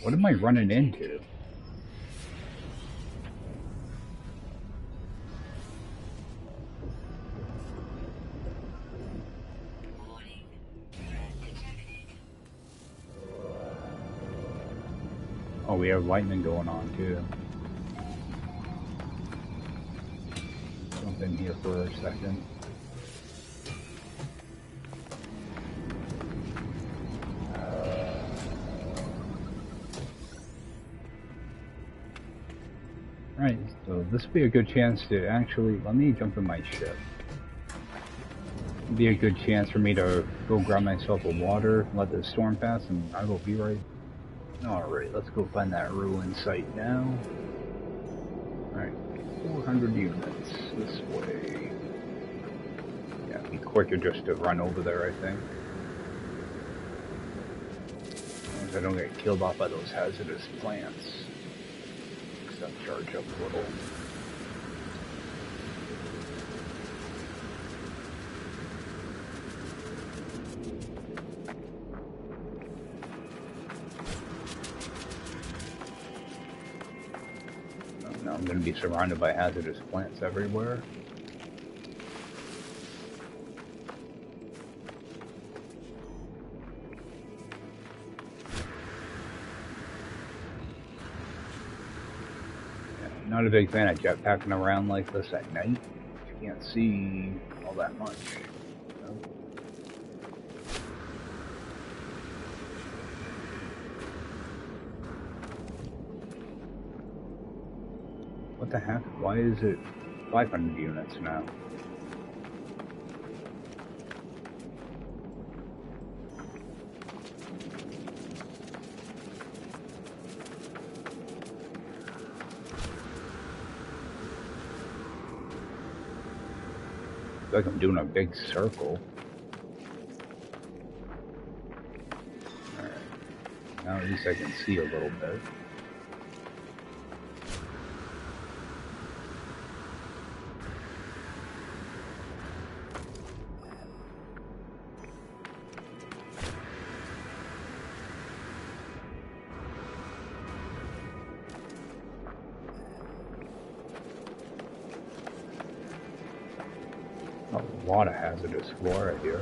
What am I running into? Warning. Threat detected. Oh, we have lightning going on too. Jump in here for a second. Right, so this would be a good chance to actually, let me jump in my ship. Be a good chance for me to go grab myself a water, let the storm pass, and I will be right. Alright, let's go find that ruin site now. Alright, 400 units this way. Yeah, it'd be quicker just to run over there, I think. As long as I don't get killed off by those hazardous plants. Except charge up a little. Now I'm going to be surrounded by hazardous plants everywhere. Not a big fan of jetpacking around like this at night. You can't see all that much. You know? What the heck? Why is it 500 units now? Like I'm doing a big circle. Alright. Now at least I can see a little bit. A lot of hazardous flora here.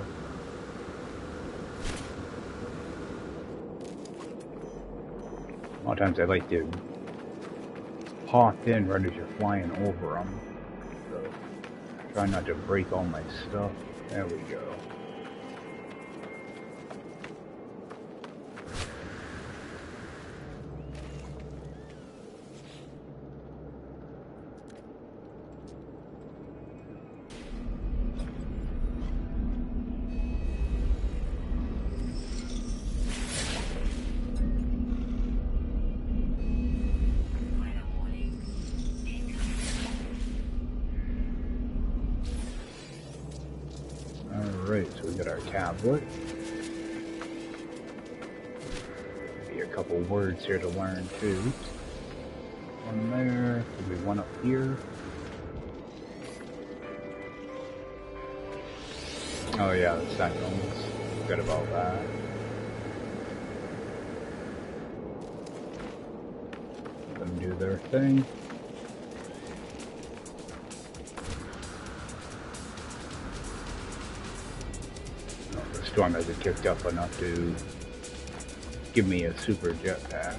A lot of times I like to pop in right as you're flying over them. So try not to break all my stuff. There we go. Alright, so we got our tablet. Maybe a couple words here to learn too. One there, maybe one up here. Oh yeah, the sentinels. Forgot about that. Let them do their thing. Storm hasn't kicked up enough to give me a super jetpack.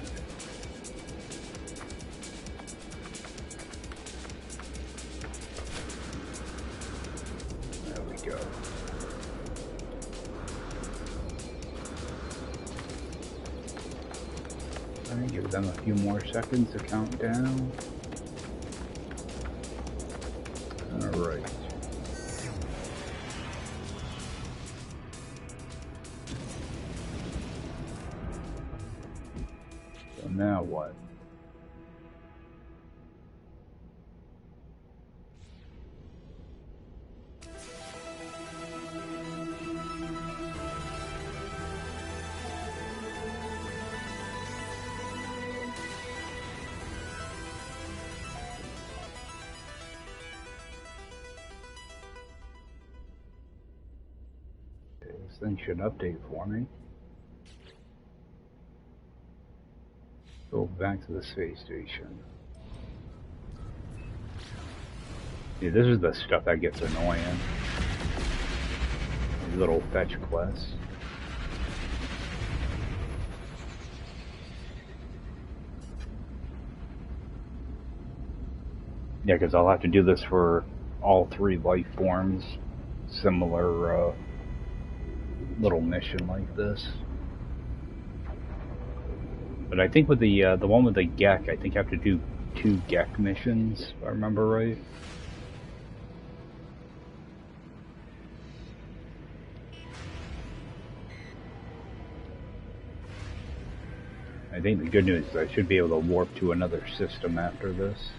There we go. Alright, give them a few more seconds to count down. Alright. Now what? This thing should update for me. Go back to the space station. Yeah, this is the stuff that gets annoying. These little fetch quests. Yeah, because I'll have to do this for all 3 life forms. Similar little mission like this. But I think with the one with the Gek, I think I have to do 2 Gek missions, if I remember right. I think the good news is I should be able to warp to another system after this.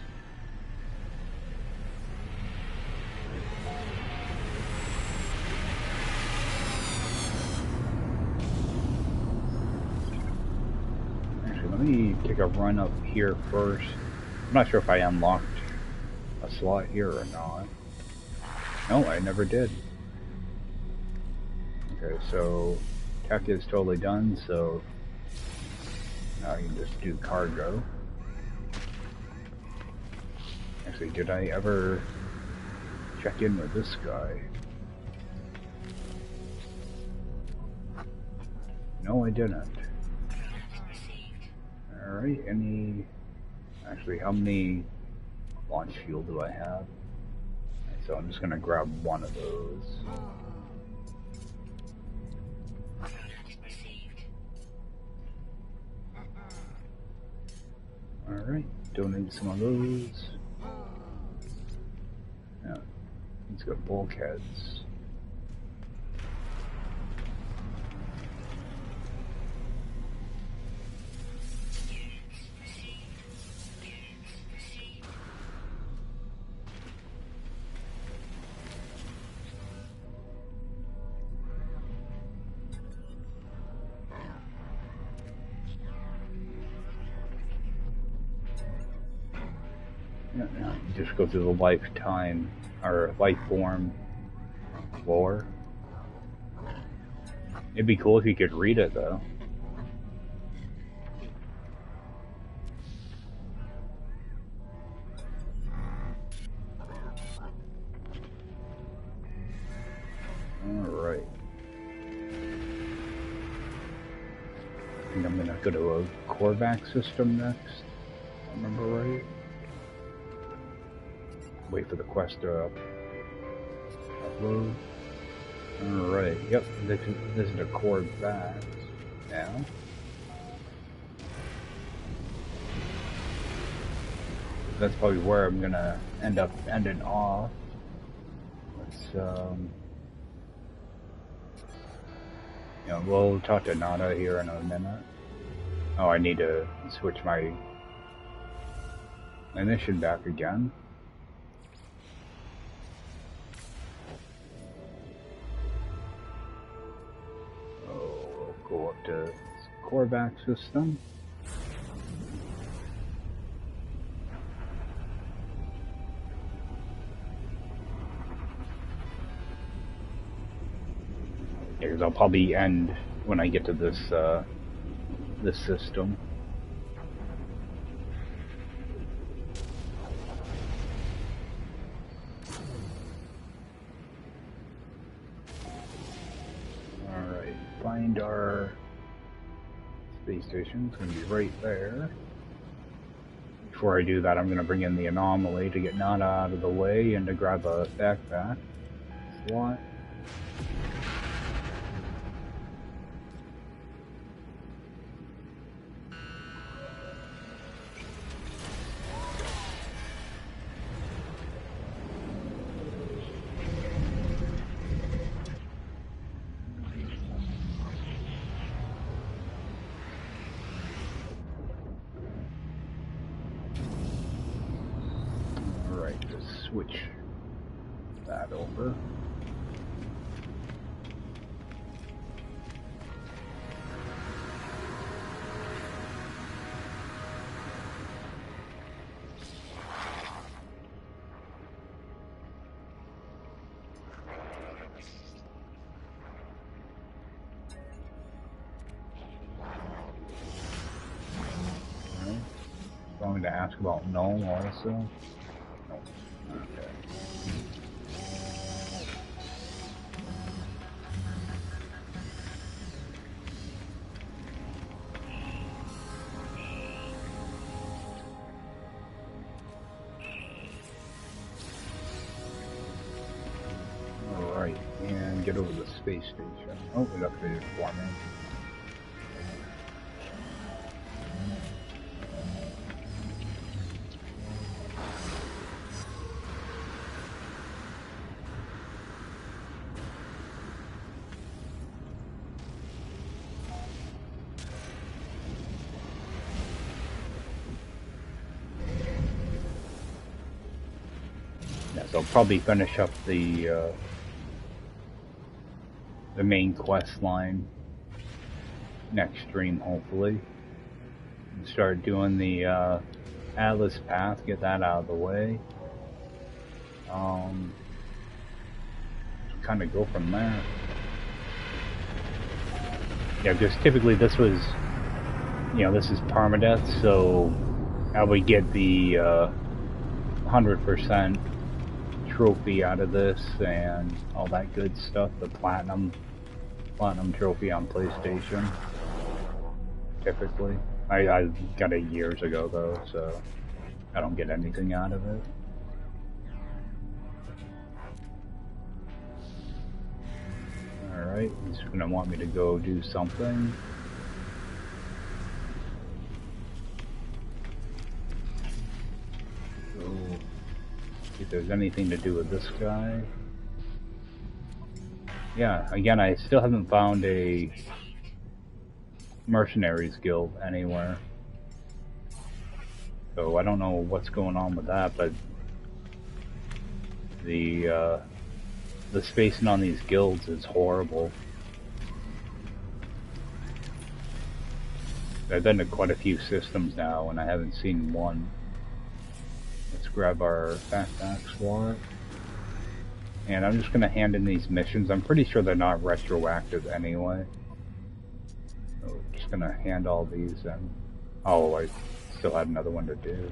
Actually, let me take a run up here first. I'm not sure if I unlocked a slot here or not. No, I never did. Okay, so tech is totally done, so now I can just do cargo. Actually, did I ever check in with this guy? No, I didn't. Alright, actually, how many launch fuel do I have? So I'm just gonna grab one of those. Alright, donate some of those. Yeah, he's got bulkheads. Yeah, just go through the lifetime or life form lore. It'd be cool if you could read it though. Alright. I think I'm gonna go to a Korvac system next. If I remember right. Wait for the quest to upload. Alright, yep, this is a Korvac now. That's probably where I'm gonna end up ending off. Let's you know, we'll talk to Nada here in a minute. Oh, I need to switch my mission back again. Oh, we'll go up to Korvac system. Because I'll probably end when I get to this this system. Alright, find our space station. It's going to be right there. Before I do that, I'm going to bring in the anomaly to get Nada out of the way and to grab a backpack slot. Switch that over. Okay. Going to ask about Null also. Okay. Alright, and get over to the space station. Oh, it upgraded for me. So I'll probably finish up the main quest line next stream, hopefully. And start doing the Atlas Path, get that out of the way. Kind of go from there. Yeah, because typically this was, you know, this is Permadeath, so I would get the 100% trophy out of this and all that good stuff, the platinum trophy on PlayStation, typically. I got it years ago though, so I don't get anything out of it. Alright, he's gonna want me to go do something. So, see if there's anything to do with this guy. Yeah, again, I still haven't found a mercenaries guild anywhere. So I don't know what's going on with that, but the spacing on these guilds is horrible. I've been to quite a few systems now and I haven't seen one. Let's grab our backpack slot. And I'm just gonna hand in these missions. I'm pretty sure they're not retroactive anyway. So just gonna hand all these in. Oh, I still had another one to do.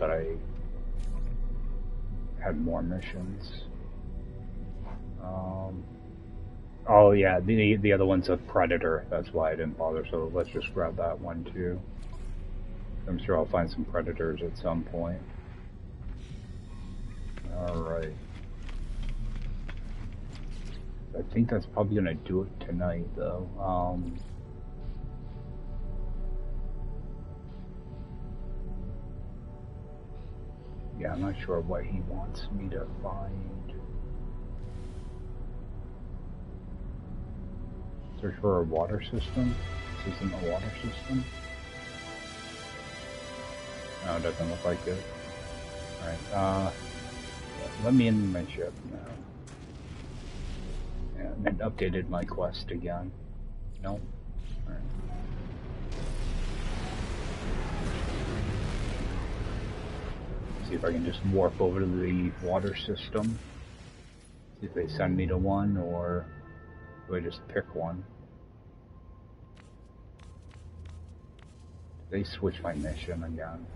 But I had more missions. Oh yeah, the other one's a predator. That's why I didn't bother. So let's just grab that one too. I'm sure I'll find some predators at some point. All right. I think that's probably gonna do it tonight, though. Yeah, I'm not sure what he wants me to find. Search for a water system. This isn't a water system. No, it doesn't look like it. Alright, let me in my ship now. Yeah, and then updated my quest again. Nope. Alright. See if I can just warp over to the water system. See if they send me to one, or do I just pick one? They switch my mission again.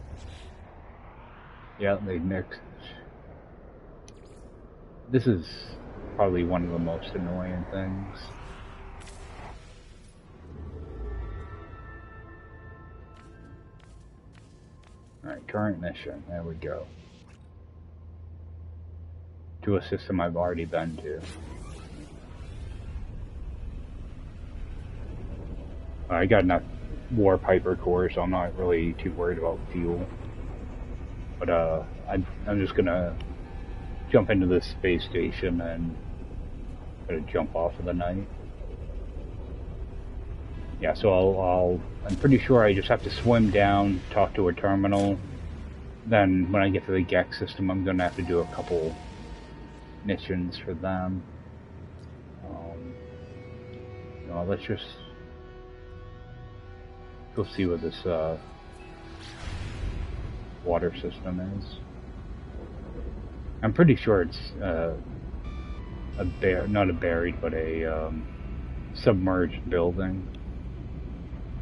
Yeah, they mixed. This is probably one of the most annoying things. Alright, current mission. There we go. To a system I've already been to. I got enough warp hyper core, so I'm not really too worried about fuel. But I'm just gonna jump into this space station and gonna jump off for the night. Yeah, so I'm pretty sure I just have to swim down, talk to a terminal. Then when I get to the Gex system, I'm gonna have to do a couple missions for them. No, let's just go see what this water system is. I'm pretty sure it's not a buried, but a submerged building,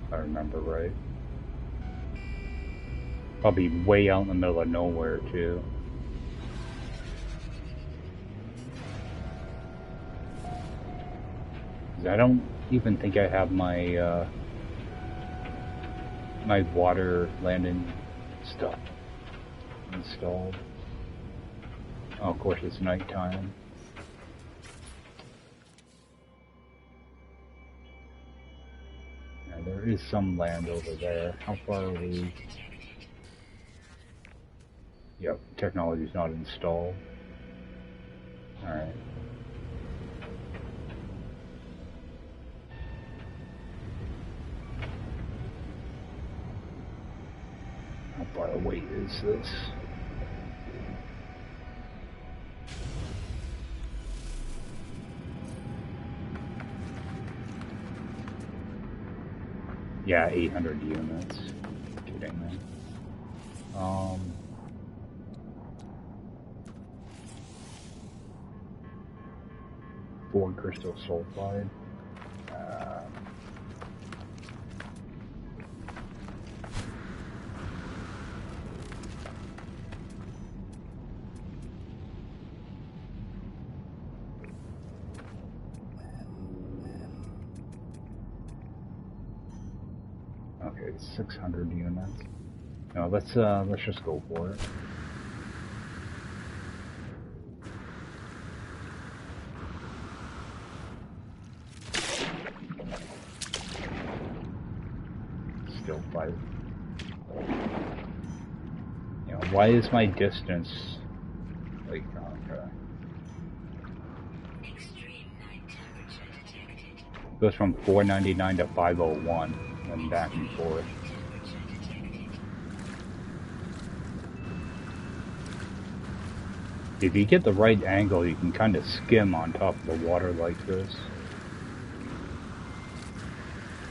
if I remember right. Probably way out in the middle of nowhere too. I don't even think I have my my water landing stuff installed. Oh, of course it's nighttime. Yeah, there is some land over there. How far are we? Yep, technology's not installed. Alright. How far away is this? Yeah, 800 units. Kidding me. 4 crystal sulfide. Okay, 600 units. No, let's just go for it. Still fight. You know, why is my distance like okay? Extreme night temperature detected. Goes from 499 to 501 and back and forth. Temperature detected. If you get the right angle, you can kind of skim on top of the water like this.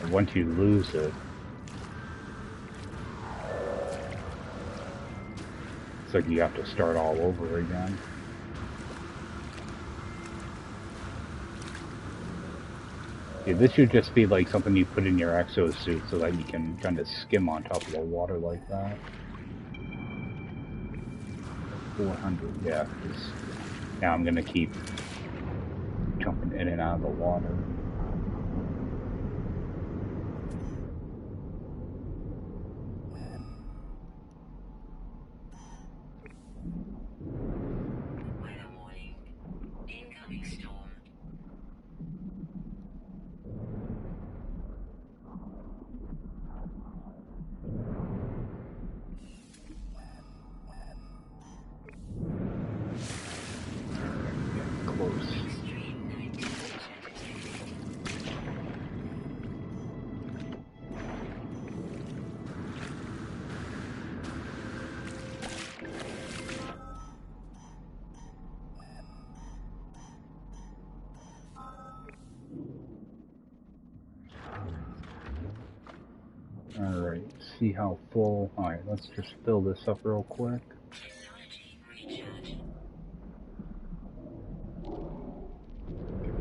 And once you lose it, it's like you have to start all over again. Yeah, this should just be like something you put in your exosuit so that you can kind of skim on top of the water like that. 400, yeah. Now I'm gonna keep jumping in and out of the water. Weather warning. Incoming storm. Getting close. Extreme night temperature detected. Alright, see how full. Alright, let's just fill this up real quick. Technology recharge.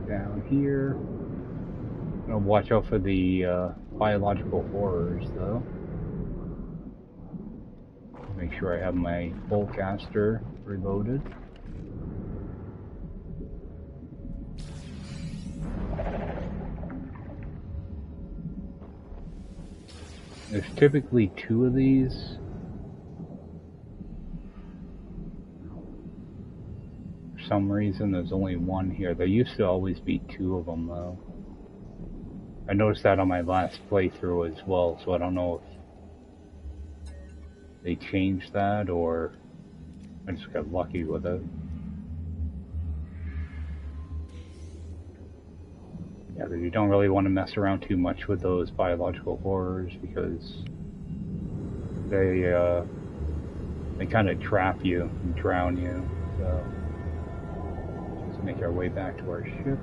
Down here. Gonna watch out for the biological horrors though. Make sure I have my full caster reloaded. There's typically 2 of these. For some reason there's only 1 here. There used to always be 2 of them though. I noticed that on my last playthrough as well, so I don't know if they changed that or I just got lucky with it. Yeah, but you don't really want to mess around too much with those biological horrors because they kind of trap you and drown you. So let's make our way back to our ship.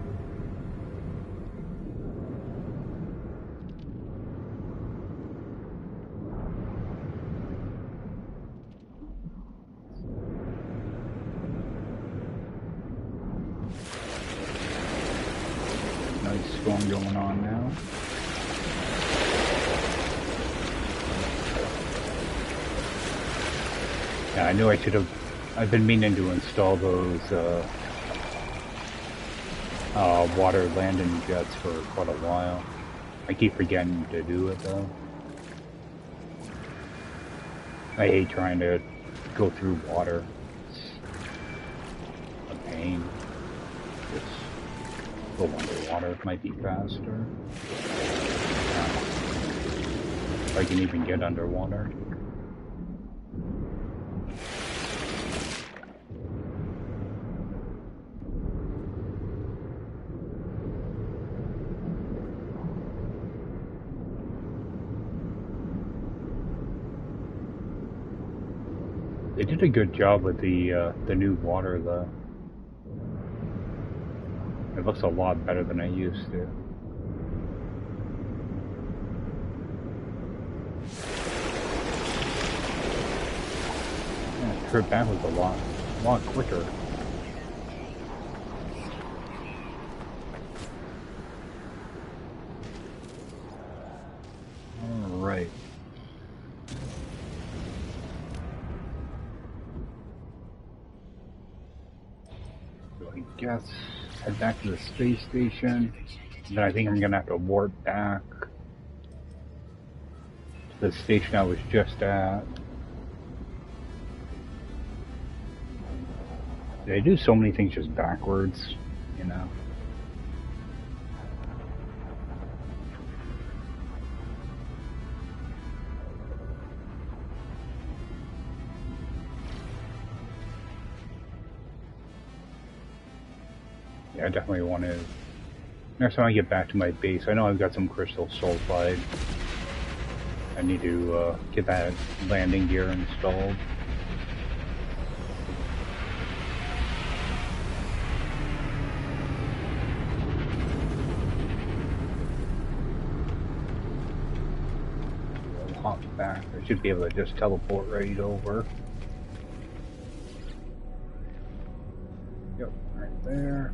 Nice storm going on now. Yeah, I knew I should have. I've been meaning to install those water landing jets for quite a while. I keep forgetting to do it though. I hate trying to go through water. It's a pain. Just go underwater might be faster. If I can even get underwater. They did a good job with the new water though. It looks a lot better than I used to. trip back was a lot quicker. All right. So I guess head back to the space station. And then I think I'm gonna have to warp back to the station I was just at. They do so many things just backwards, you know. Yeah, I definitely want to. Next time I get back to my base, I know I've got some crystal sulfide. I need to get that landing gear installed. I'll hop back. I should be able to just teleport right over. Yep, right there.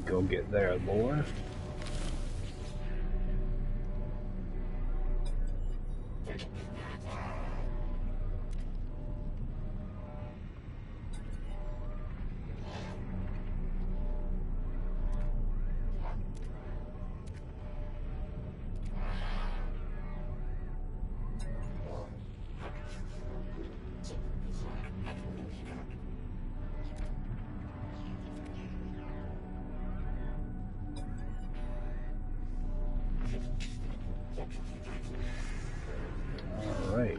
Go get there, lore. Alright.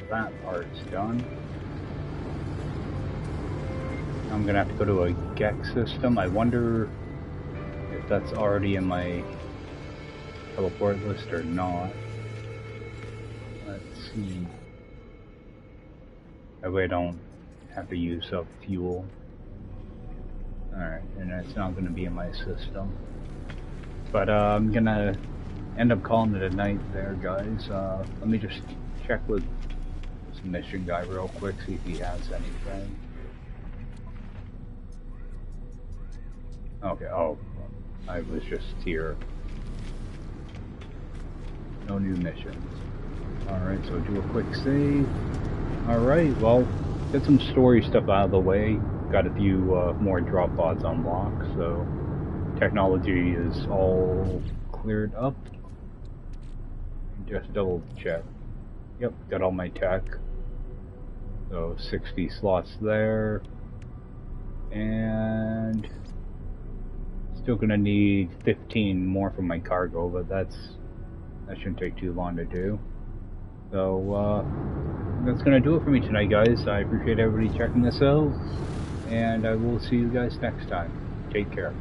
That part's done. I'm gonna have to go to a GEX system. I wonder if that's already in my teleport list or not. Let's see. That way I don't have to use up fuel. Alright, and it's not gonna be in my system. But I'm gonna end up calling it a night there, guys. Let me just check with this mission guy real quick, see if he has anything. Okay, oh, I was just here. No new missions. Alright, so do a quick save. Alright, well, get some story stuff out of the way. Got a few more drop pods unlocked, so technology is all cleared up. Just double check. Yep, got all my tech. So 60 slots there. And still gonna need 15 more for my cargo, but that shouldn't take too long to do. So that's gonna do it for me tonight, guys. I appreciate everybody checking this out, and I will see you guys next time. Take care.